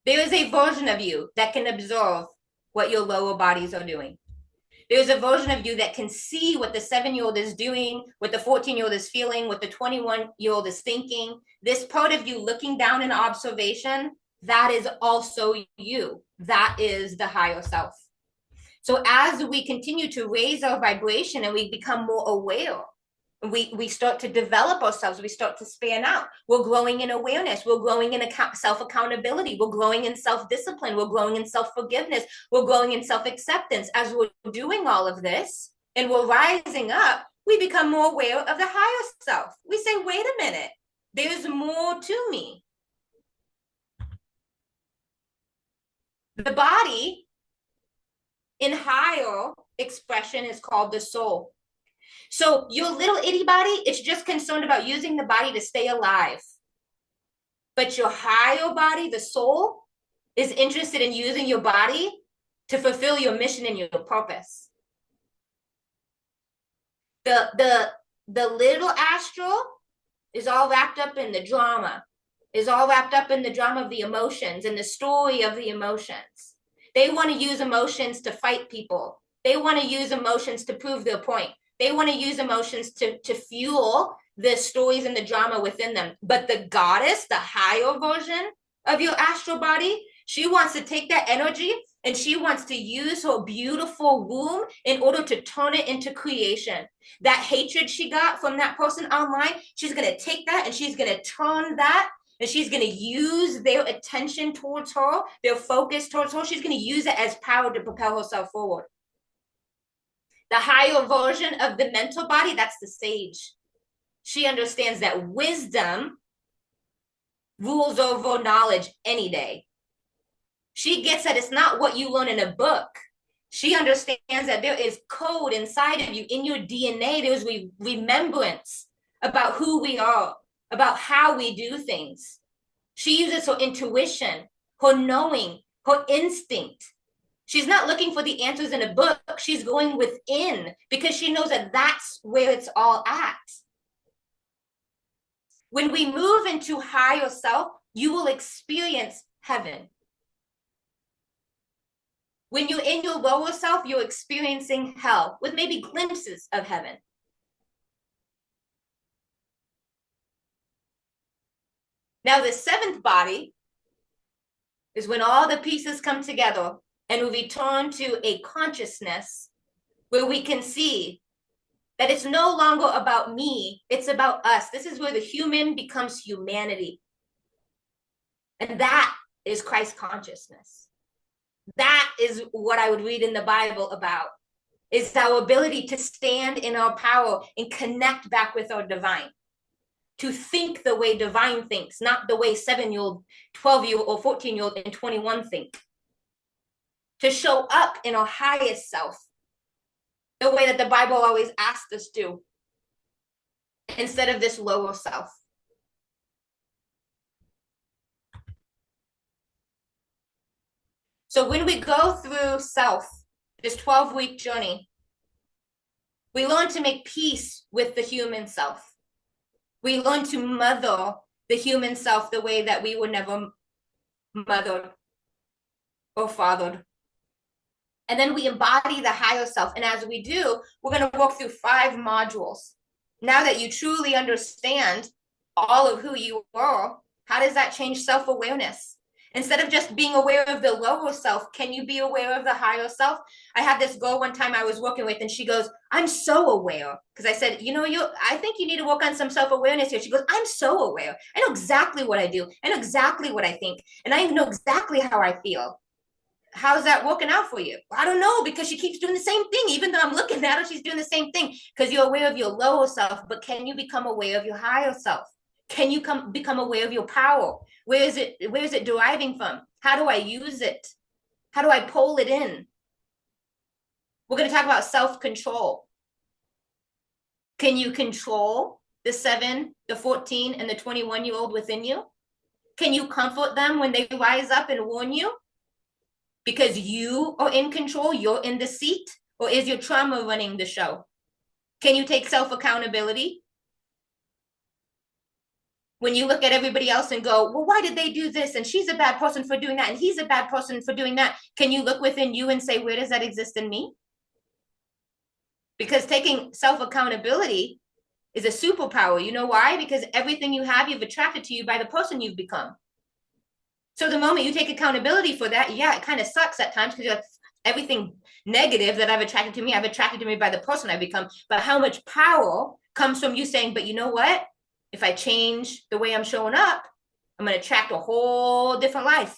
There is a version of you that can observe what your lower bodies are doing. There's a version of you that can see what the 7-year-old is doing, what the 14-year-old is feeling, what the 21-year-old is thinking. This part of you looking down in observation, that is also you. That is the higher self. So as we continue to raise our vibration and we become more aware, we start to develop ourselves, we start to span out. We're growing in awareness, we're growing in self-accountability, we're growing in self-discipline, we're growing in self-forgiveness, we're growing in self-acceptance. As we're doing all of this and we're rising up, we become more aware of the higher self. We say, wait a minute, there's more to me. The body in higher expression is called the soul. So your little itty body, it's just concerned about using the body to stay alive. But your higher body, the soul, is interested in using your body to fulfill your mission and your purpose. The little astral is all wrapped up in the drama, is all wrapped up in the drama of the emotions and the story of the emotions. They want to use emotions to fight people. They want to use emotions to prove their point. They want to use emotions to fuel the stories and the drama within them. But the goddess, the higher version of your astral body, she wants to take that energy and she wants to use her beautiful womb in order to turn it into creation. That hatred she got from that person online, she's going to take that and she's going to turn that, and she's going to use their attention towards her, their focus towards her. She's going to use it as power to propel herself forward. The higher version of the mental body, that's the sage. She understands that wisdom rules over knowledge any day. She gets that it's not what you learn in a book. She understands that there is code inside of you, in your DNA. There's remembrance about who we are, about how we do things. She uses her intuition, her knowing, her instinct. She's not looking for the answers in a book. She's going within because she knows that that's where it's all at. When we move into higher self, you will experience heaven. When you're in your lower self, you're experiencing hell with maybe glimpses of heaven. Now, the seventh body is when all the pieces come together and we return to a consciousness where we can see that it's no longer about me, it's about us. This is where the human becomes humanity. And that is Christ consciousness. That is what I would read in the Bible about, is our ability to stand in our power and connect back with our divine. To think the way divine thinks, not the way 7-year-old, 12-year-old, or 14-year-old, and 21 think. To show up in our highest self, the way that the Bible always asked us to, instead of this lower self. So when we go through self, this 12-week journey, we learn to make peace with the human self. We learn to mother the human self the way that we were never mothered or fathered. And then we embody the higher self. And as we do, we're going to walk through 5 modules. Now that you truly understand all of who you are, how does that change self-awareness? Instead of just being aware of the lower self, can you be aware of the higher self? I had this girl one time I was working with, and she goes, I'm so aware. Because I said, I think you need to work on some self-awareness here. She goes, I'm so aware. I know exactly what I do. I know exactly what I think. And I know exactly how I feel. How's that working out for you? I don't know, because she keeps doing the same thing. Even though I'm looking at her, she's doing the same thing. Because you're aware of your lower self, but can you become aware of your higher self? Can you become aware of your power? Where is it deriving from? How do I use it? How do I pull it in? We're going to talk about self-control. Can you control the 7, the 14, and the 21-year-old within you? Can you comfort them when they rise up and warn you? Because you are in control, you're in the seat, or is your trauma running the show? Can you take self-accountability? When you look at everybody else and go, well, why did they do this? And she's a bad person for doing that. And he's a bad person for doing that. Can you look within you and say, where does that exist in me? Because taking self-accountability is a superpower. You know why? Because everything you have, you've attracted to you by the person you've become. So the moment you take accountability for that, yeah, it kind of sucks at times because you're like, everything negative that I've attracted to me by the person I've become. But how much power comes from you saying, but you know what? If I change the way I'm showing up, I'm going to attract a whole different life.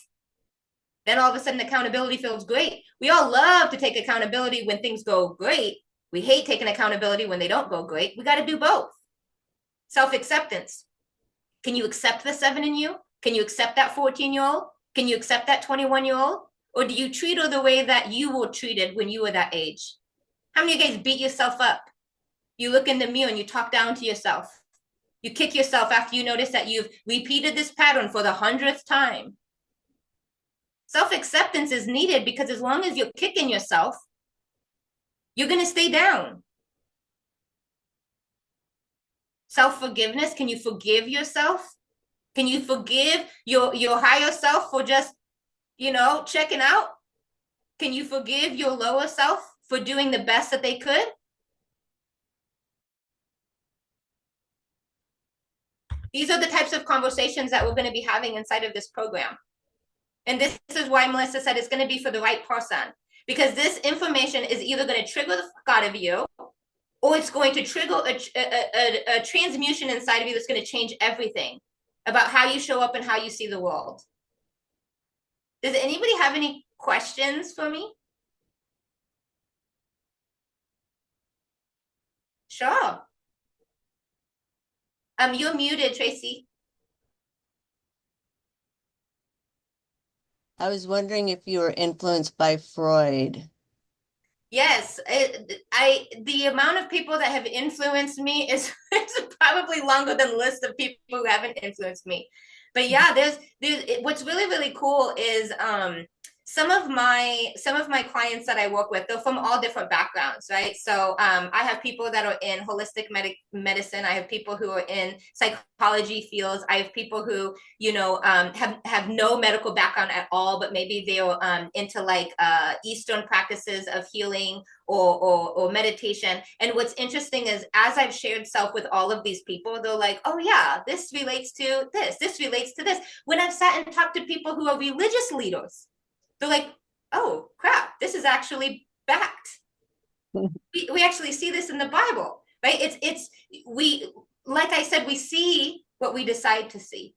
Then all of a sudden, accountability feels great. We all love to take accountability when things go great. We hate taking accountability when they don't go great. We got to do both. Self-acceptance. Can you accept the 7 in you? Can you accept that 14-year-old? Can you accept that 21-year-old? Or do you treat her the way that you were treated when you were that age? How many of you guys beat yourself up? You look in the mirror and you talk down to yourself. You kick yourself after you notice that you've repeated this pattern for the 100th time. Self-acceptance is needed because as long as you're kicking yourself, you're going to stay down. Self-forgiveness, can you forgive yourself? Can you forgive your higher self for just, checking out? Can you forgive your lower self for doing the best that they could? These are the types of conversations that we're going to be having inside of this program. And this is why Melissa said it's going to be for the right person. Because this information is either going to trigger the fuck out of you, or it's going to trigger a transmutation inside of you that's going to change everything about how you show up and how you see the world. Does anybody have any questions for me? Sure. You're muted, Tracy. I was wondering if you were influenced by Freud. Yes, the amount of people that have influenced me is probably longer than the list of people who haven't influenced me. But yeah, there's what's really, really cool is some of my clients that I work with, they're from all different backgrounds, right? So I have people that are in holistic medicine. I have people who are in psychology fields. I have people who, have no medical background at all, but maybe they're into like Eastern practices of healing or meditation. And what's interesting is as I've shared self with all of these people, they're like, oh yeah, this relates to this relates to this. When I've sat and talked to people who are religious leaders, they're like, oh crap, this is actually backed. We actually see this in the Bible, right? We, like I said, we see what we decide to see.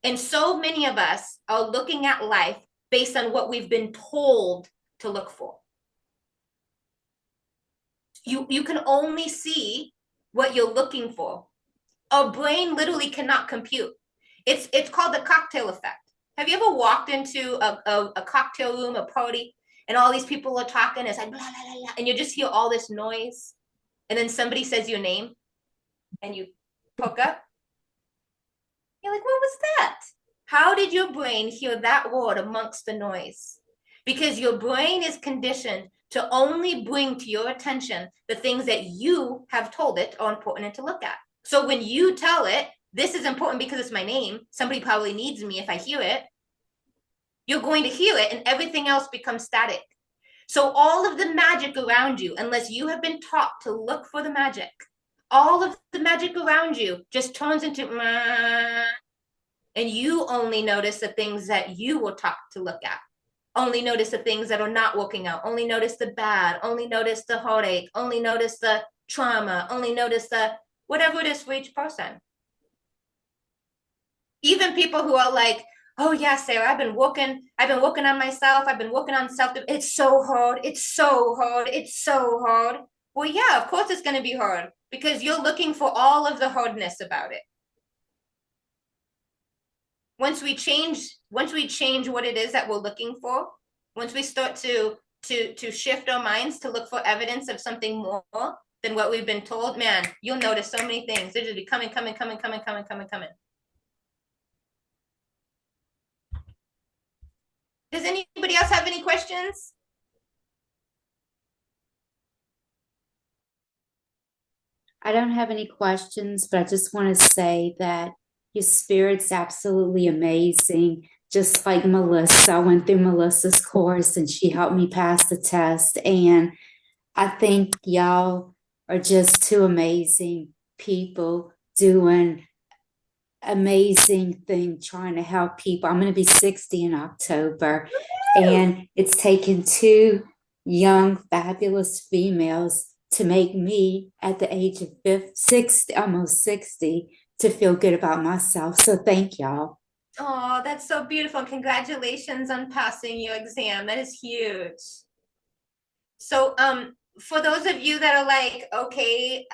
And so many of us are looking at life based on what we've been told to look for. You can only see what you're looking for. Our brain literally cannot compute. It's called the cocktail effect. Have you ever walked into a cocktail room, a party, and all these people are talking, it's like blah, blah, blah, blah, and you just hear all this noise, and then somebody says your name, and you poke up? You're like, what was that? How did your brain hear that word amongst the noise? Because your brain is conditioned to only bring to your attention the things that you have told it are important to look at. So when you tell it, this is important because it's my name, somebody probably needs me if I hear it, you're going to hear it and everything else becomes static. So all of the magic around you, unless you have been taught to look for the magic, all of the magic around you just turns into and you only notice the things that you were taught to look at. Only notice the things that are not working out. Only notice the bad. Only notice the heartache. Only notice the trauma. Only notice the whatever it is for each person. Even people who are like, oh yeah, Sarah, I've been working on myself. I've been working on self. It's so hard. It's so hard. It's so hard. Well, yeah, of course it's going to be hard because you're looking for all of the hardness about it. once we change what it is that we're looking for, once we start to shift our minds to look for evidence of something more than what we've been told, man, you'll notice so many things. They're just be coming. Does anybody else have any questions? I don't have any questions, but I just want to say that your spirit's absolutely amazing. Just like Melissa, I went through Melissa's course and she helped me pass the test. And I think y'all are just two amazing people doing amazing thing, trying to help people. I'm going to be 60 in October, and it's taken two young, fabulous females to make me, at the age of 60, almost 60, to feel good about myself. So thank y'all. Oh, that's so beautiful. Congratulations on passing your exam. That is huge. So, for those of you that are like, okay,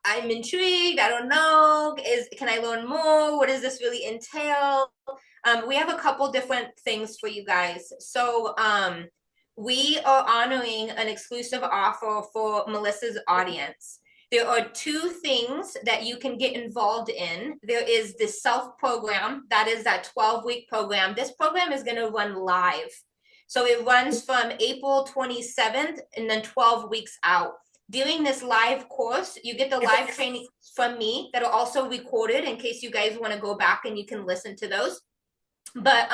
I'm intrigued, I don't know, can I learn more? What does this really entail? We have a couple different things for you guys. So, we are honoring an exclusive offer for Melissa's audience. There are two things that you can get involved in. There is the self program, that is that 12-week program. This program is going to run live. So it runs from April 27th and then 12 weeks out. During this live course, you get the live training from me that are also recorded in case you guys want to go back and you can listen to those. But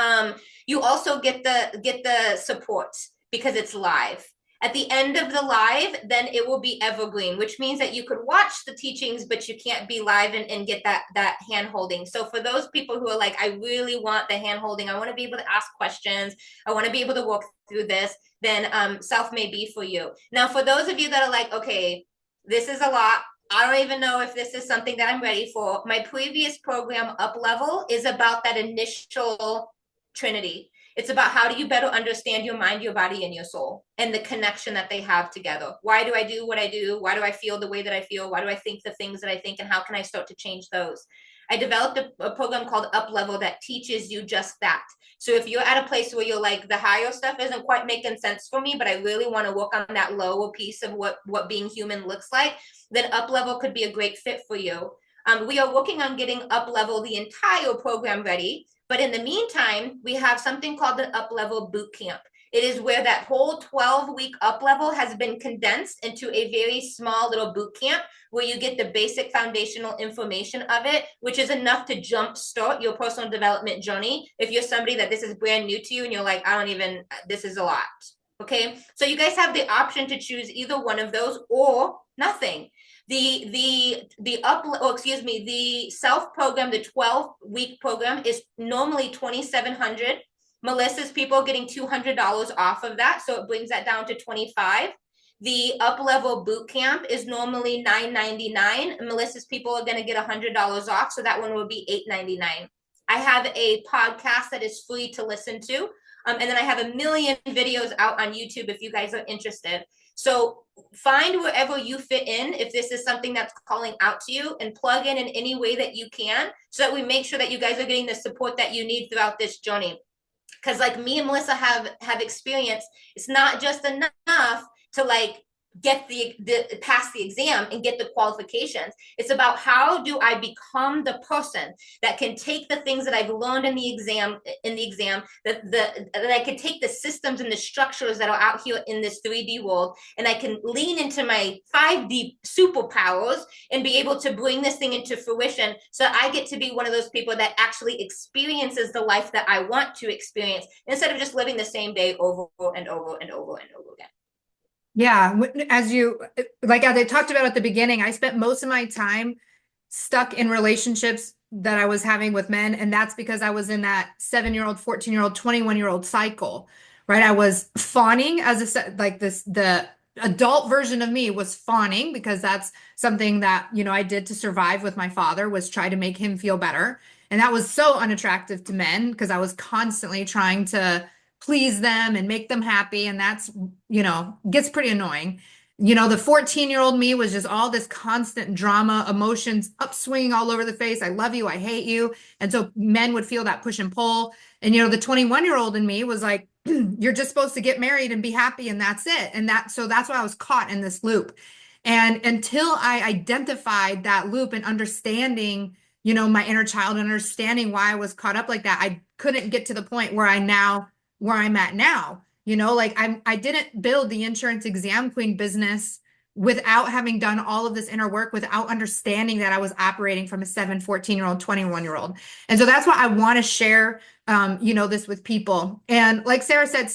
you also get the support because it's live. At the end of the live, then it will be evergreen, which means that you could watch the teachings, but you can't be live and get that hand holding. So for those people who are like, I really want the hand holding, I want to be able to ask questions, I want to be able to walk through this, then self may be for you. Now, for those of you that are like, okay, this is a lot, I don't even know if this is something that I'm ready for. My previous program, Up Level, is about that initial trinity. It's about how do you better understand your mind, your body, and your soul, and the connection that they have together. Why do I do what I do? Why do I feel the way that I feel? Why do I think the things that I think? And how can I start to change those? I developed a program called Up Level that teaches you just that. So if you're at a place where you're like, the higher stuff isn't quite making sense for me, but I really want to work on that lower piece of what being human looks like, then Up Level could be a great fit for you. We are working on getting Up Level, the entire program, ready. But in the meantime, we have something called the Up Level Boot Camp. It is where that whole 12-week Up Level has been condensed into a very small little boot camp where you get the basic foundational information of it, which is enough to jumpstart your personal development journey. If you're somebody that this is brand new to you and you're like, this is a lot. Okay, so you guys have the option to choose either one of those or nothing. The self program, the 12-week program, is normally $2,700. Melissa's people are getting $200 off of that, so it brings that down to $25. The Up Level Boot Camp is normally $999. Melissa's people are going to get $100 off, so that one will be $899. I have a podcast that is free to listen to. And then I have a million videos out on YouTube if you guys are interested. So find wherever you fit in, if this is something that's calling out to you, and plug in any way that you can so that we make sure that you guys are getting the support that you need throughout this journey. Because like me and Melissa have experienced, it's not just enough to like get the pass the exam and get the qualifications. It's about how do I become the person that can take the things that I've learned in the exam that I can take the systems and the structures that are out here in this 3D world, and I can lean into my 5D superpowers and be able to bring this thing into fruition, so I get to be one of those people that actually experiences the life that I want to experience instead of just living the same day over and over and over and over again. Yeah, as I talked about at the beginning, I spent most of my time stuck in relationships that I was having with men, and that's because I was in that 7-year-old, 14-year-old, 21-year-old cycle, right? I was fawning the adult version of me was fawning because that's something that, I did to survive with my father, was try to make him feel better. And that was so unattractive to men because I was constantly trying to please them and make them happy. And that's, gets pretty annoying. The 14-year-old me was just all this constant drama, emotions upswinging all over the face. I love you, I hate you. And so men would feel that push and pull. And, the 21-year-old in me was like, you're just supposed to get married and be happy, and that's it. So that's why I was caught in this loop. And until I identified that loop and understanding, my inner child and understanding why I was caught up like that, I couldn't get to the point where I'm at now. Like I didn't build the insurance exam queen business without having done all of this inner work, without understanding that I was operating from a 7, 14-year-old, 21-year-old. And so that's why I want to share, this with people. And like Sarah said,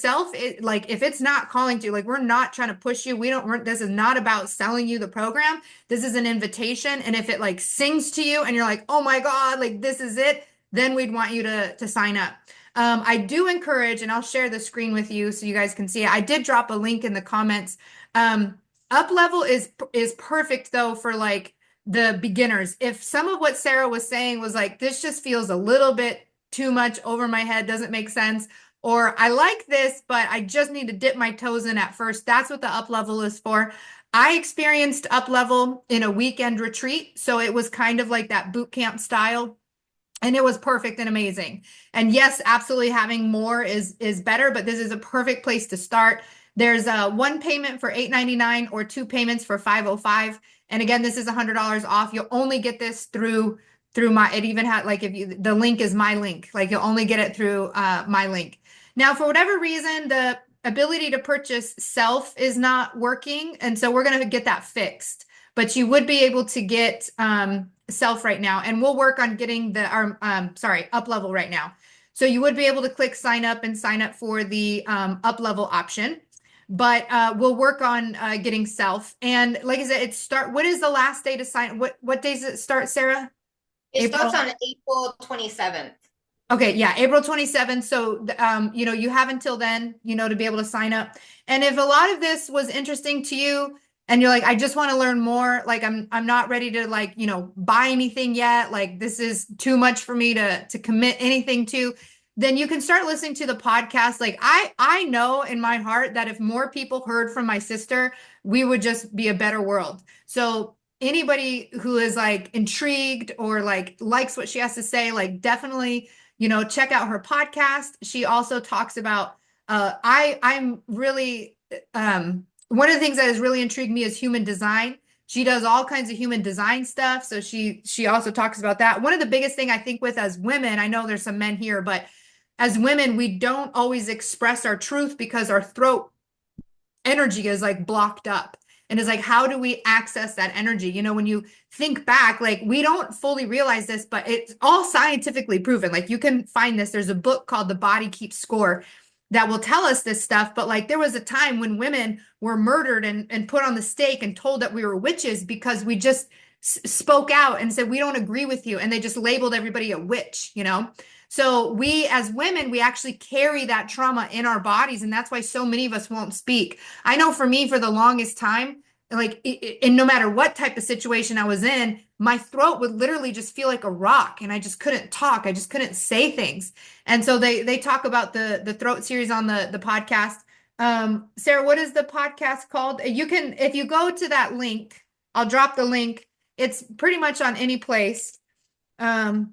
like if it's not calling to you, like we're not trying to push you. This is not about selling you the program. This is an invitation. And if it like sings to you and you're like, oh my God, like this is it, then we'd want you to sign up. I do encourage, and I'll share the screen with you so you guys can see it. I did drop a link in the comments. Up level is perfect though for like the beginners. If some of what Sarah was saying was like, this just feels a little bit too much over my head, doesn't make sense, or I like this, but I just need to dip my toes in at first, that's what the up level is for. I experienced up level in a weekend retreat. So it was kind of like that boot camp style. And it was perfect and amazing. And yes, absolutely having more is better, but this is a perfect place to start. There's one payment for $8.99 or two payments for $505. And again, this is $100 off. You'll only get this through it even had like the link is my link, like you'll only get it through my link. Now, for whatever reason, the ability to purchase self is not working. And so we're going to get that fixed, but you would be able to get self right now, and we'll work on getting up level right now. So you would be able to click sign up and sign up for the up level option, but we'll work on getting self. And like I said, what is the last day to sign? What days does it start, Sarah? It starts on April 27th. Okay, yeah, April 27th. So, you have until then, to be able to sign up. And if a lot of this was interesting to you, and you're like, I just want to learn more, like I'm not ready to like, buy anything yet, like this is too much for me to commit anything to, then you can start listening to the podcast. Like I know in my heart that if more people heard from my sister, we would just be a better world. So anybody who is like intrigued or like likes what she has to say, like definitely, check out her podcast. She also talks about I'm really one of the things that has really intrigued me is human design. She does all kinds of human design stuff. So she also talks about that. One of the biggest thing I think with as women, I know there's some men here, but as women, we don't always express our truth because our throat energy is like blocked up. And it's like, how do we access that energy? When you think back, like we don't fully realize this, but it's all scientifically proven. Like you can find this. There's a book called The Body Keeps Score that will tell us this stuff. But like there was a time when women were murdered and put on the stake and told that we were witches because we just spoke out and said, we don't agree with you. And they just labeled everybody a witch, So we as women, we actually carry that trauma in our bodies. And that's why so many of us won't speak. I know for me, for the longest time, like no matter what type of situation I was in, my throat would literally just feel like a rock and I just couldn't talk. I just couldn't say things. And so they talk about the throat series on the podcast. Sarah, what is the podcast called? You can, if you go to that link, I'll drop the link. It's pretty much on any place. Yeah,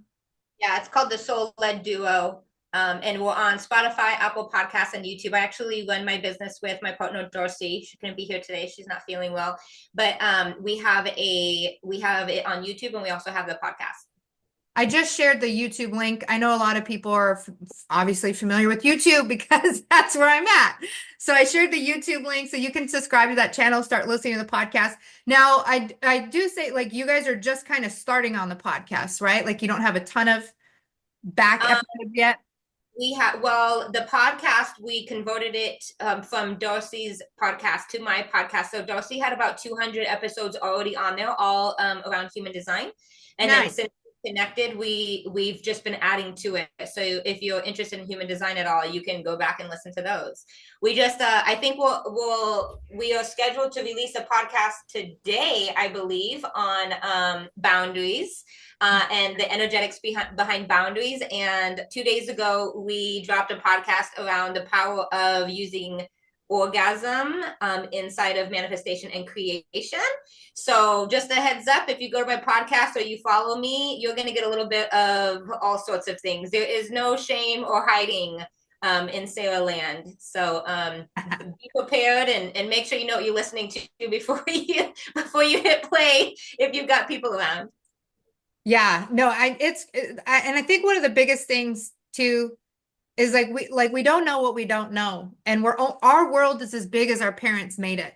it's called The Soul Led Duo. And we're on Spotify, Apple Podcasts, and YouTube. I actually run my business with my partner, Dorsey. She couldn't be here today. She's not feeling well. But we have it on YouTube, and we also have the podcast. I just shared the YouTube link. I know a lot of people are obviously familiar with YouTube because that's where I'm at. So I shared the YouTube link so you can subscribe to that channel, start listening to the podcast. Now, I do say, like, you guys are just kind of starting on the podcast, right? Like you don't have a ton of back episodes yet. The podcast, we converted it from Darcy's podcast to my podcast. So Darcy had about 200 episodes already on there, all around human design. And nice. Then since we connected, we've just been adding to it. So if you're interested in human design at all, you can go back and listen to those. We just, I think we are scheduled to release a podcast today, I believe, on boundaries. And the energetics behind boundaries. And 2 days ago, we dropped a podcast around the power of using orgasm inside of manifestation and creation. So just a heads up, if you go to my podcast or you follow me, you're going to get a little bit of all sorts of things. There is no shame or hiding in Sarah Land. So be prepared and make sure you know what you're listening to before you hit play if you've got people around. Yeah, no, and I think one of the biggest things too is we don't know what we don't know, and our world is as big as our parents made it.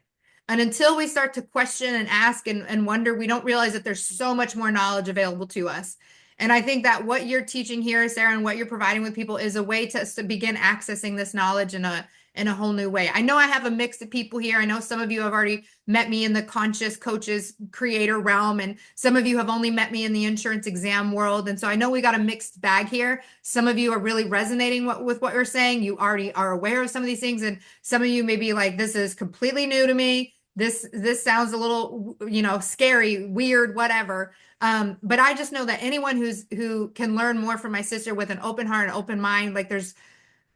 And until we start to question and ask and wonder, we don't realize that there's so much more knowledge available to us. And I think that what you're teaching here, Sarah, and what you're providing with people is a way to begin accessing this knowledge in a whole new way. I know I have a mix of people here. I know some of you have already met me in the conscious coaches creator realm, and some of you have only met me in the insurance exam world. And so I know we got a mixed bag here. Some of you are really resonating with what you're saying. You already are aware of some of these things, and some of you may be like, this is completely new to me. This sounds a little, scary, weird, whatever. But I just know that anyone who can learn more from my sister with an open heart and open mind,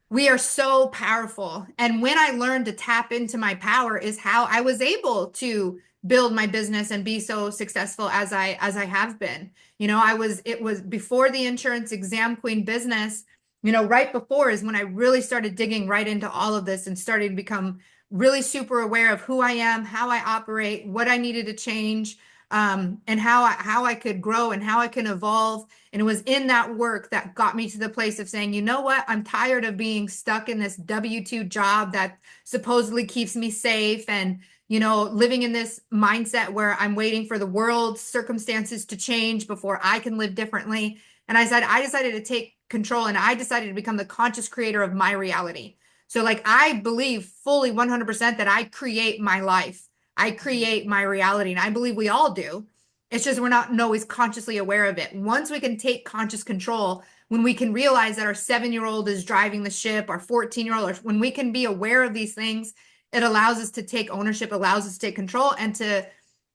we are so powerful. And when I learned to tap into my power is how I was able to build my business and be so successful as I have been. It was before the insurance exam queen business, right before is when I really started digging right into all of this and started to become really super aware of who I am, how I operate, what I needed to change, and how I could grow and how I can evolve. And it was in that work that got me to the place of saying, you know what, I'm tired of being stuck in this W-2 job that supposedly keeps me safe and, living in this mindset where I'm waiting for the world's circumstances to change before I can live differently. And I decided to take control, and I decided to become the conscious creator of my reality. So I believe fully 100% that I create my life. I create my reality, and I believe we all do. It's just we're not always consciously aware of it. Once we can take conscious control, when we can realize that our 7-year-old is driving the ship, our 14-year-old, or when we can be aware of these things, it allows us to take ownership, allows us to take control, and to,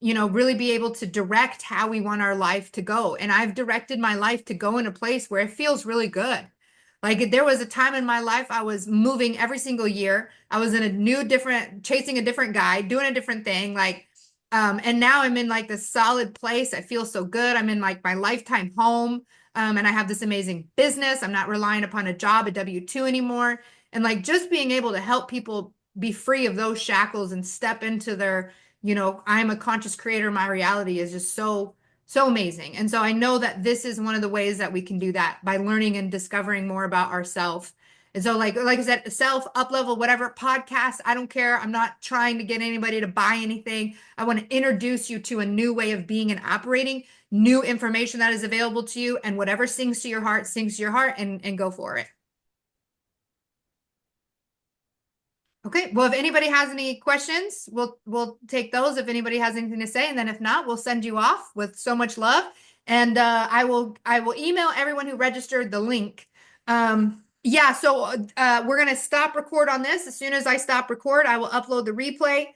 really be able to direct how we want our life to go. And I've directed my life to go in a place where it feels really good. There was a time in my life I was moving every single year. I was in chasing a different guy, doing a different thing. And now I'm in this solid place. I feel so good. I'm in my lifetime home. And I have this amazing business. I'm not relying upon a job, a W-2 anymore. And just being able to help people be free of those shackles and step into their, I'm a conscious creator. My reality is just so amazing. And so I know that this is one of the ways that we can do that by learning and discovering more about ourselves. And so like I said, self, up level, whatever podcast, I don't care. I'm not trying to get anybody to buy anything. I want to introduce you to a new way of being and operating, new information that is available to you, and whatever sings to your heart, and go for it. Okay, well, if anybody has any questions, we'll take those if anybody has anything to say, and then if not, we'll send you off with so much love. And I will email everyone who registered the link. Yeah, so we're gonna stop record on this. As soon as I stop record, I will upload the replay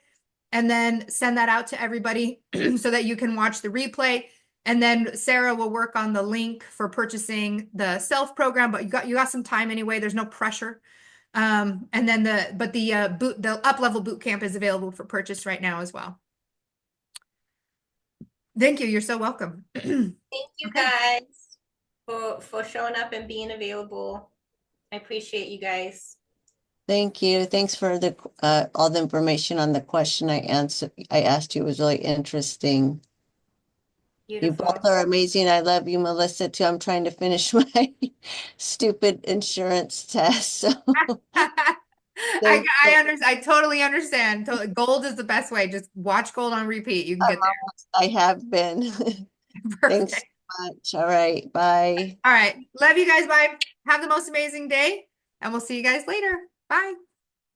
and then send that out to everybody so that you can watch the replay. And then Sarah will work on the link for purchasing the self program, but you got some time anyway. There's no pressure. And then the up level boot camp is available for purchase right now as well. Thank you. You're so welcome. Thank you guys for showing up and being available. I appreciate you guys. Thank you. Thanks for the all the information on the question I asked you. It was really interesting. Beautiful. You both are amazing. I love you, Melissa, too. I'm trying to finish my stupid insurance test. So I understand. I totally understand. Gold is the best way. Just watch Gold on repeat. You can get there. I have been. Thanks so much. All right. Bye. All right. Love you guys. Bye. Have the most amazing day, and we'll see you guys later. Bye.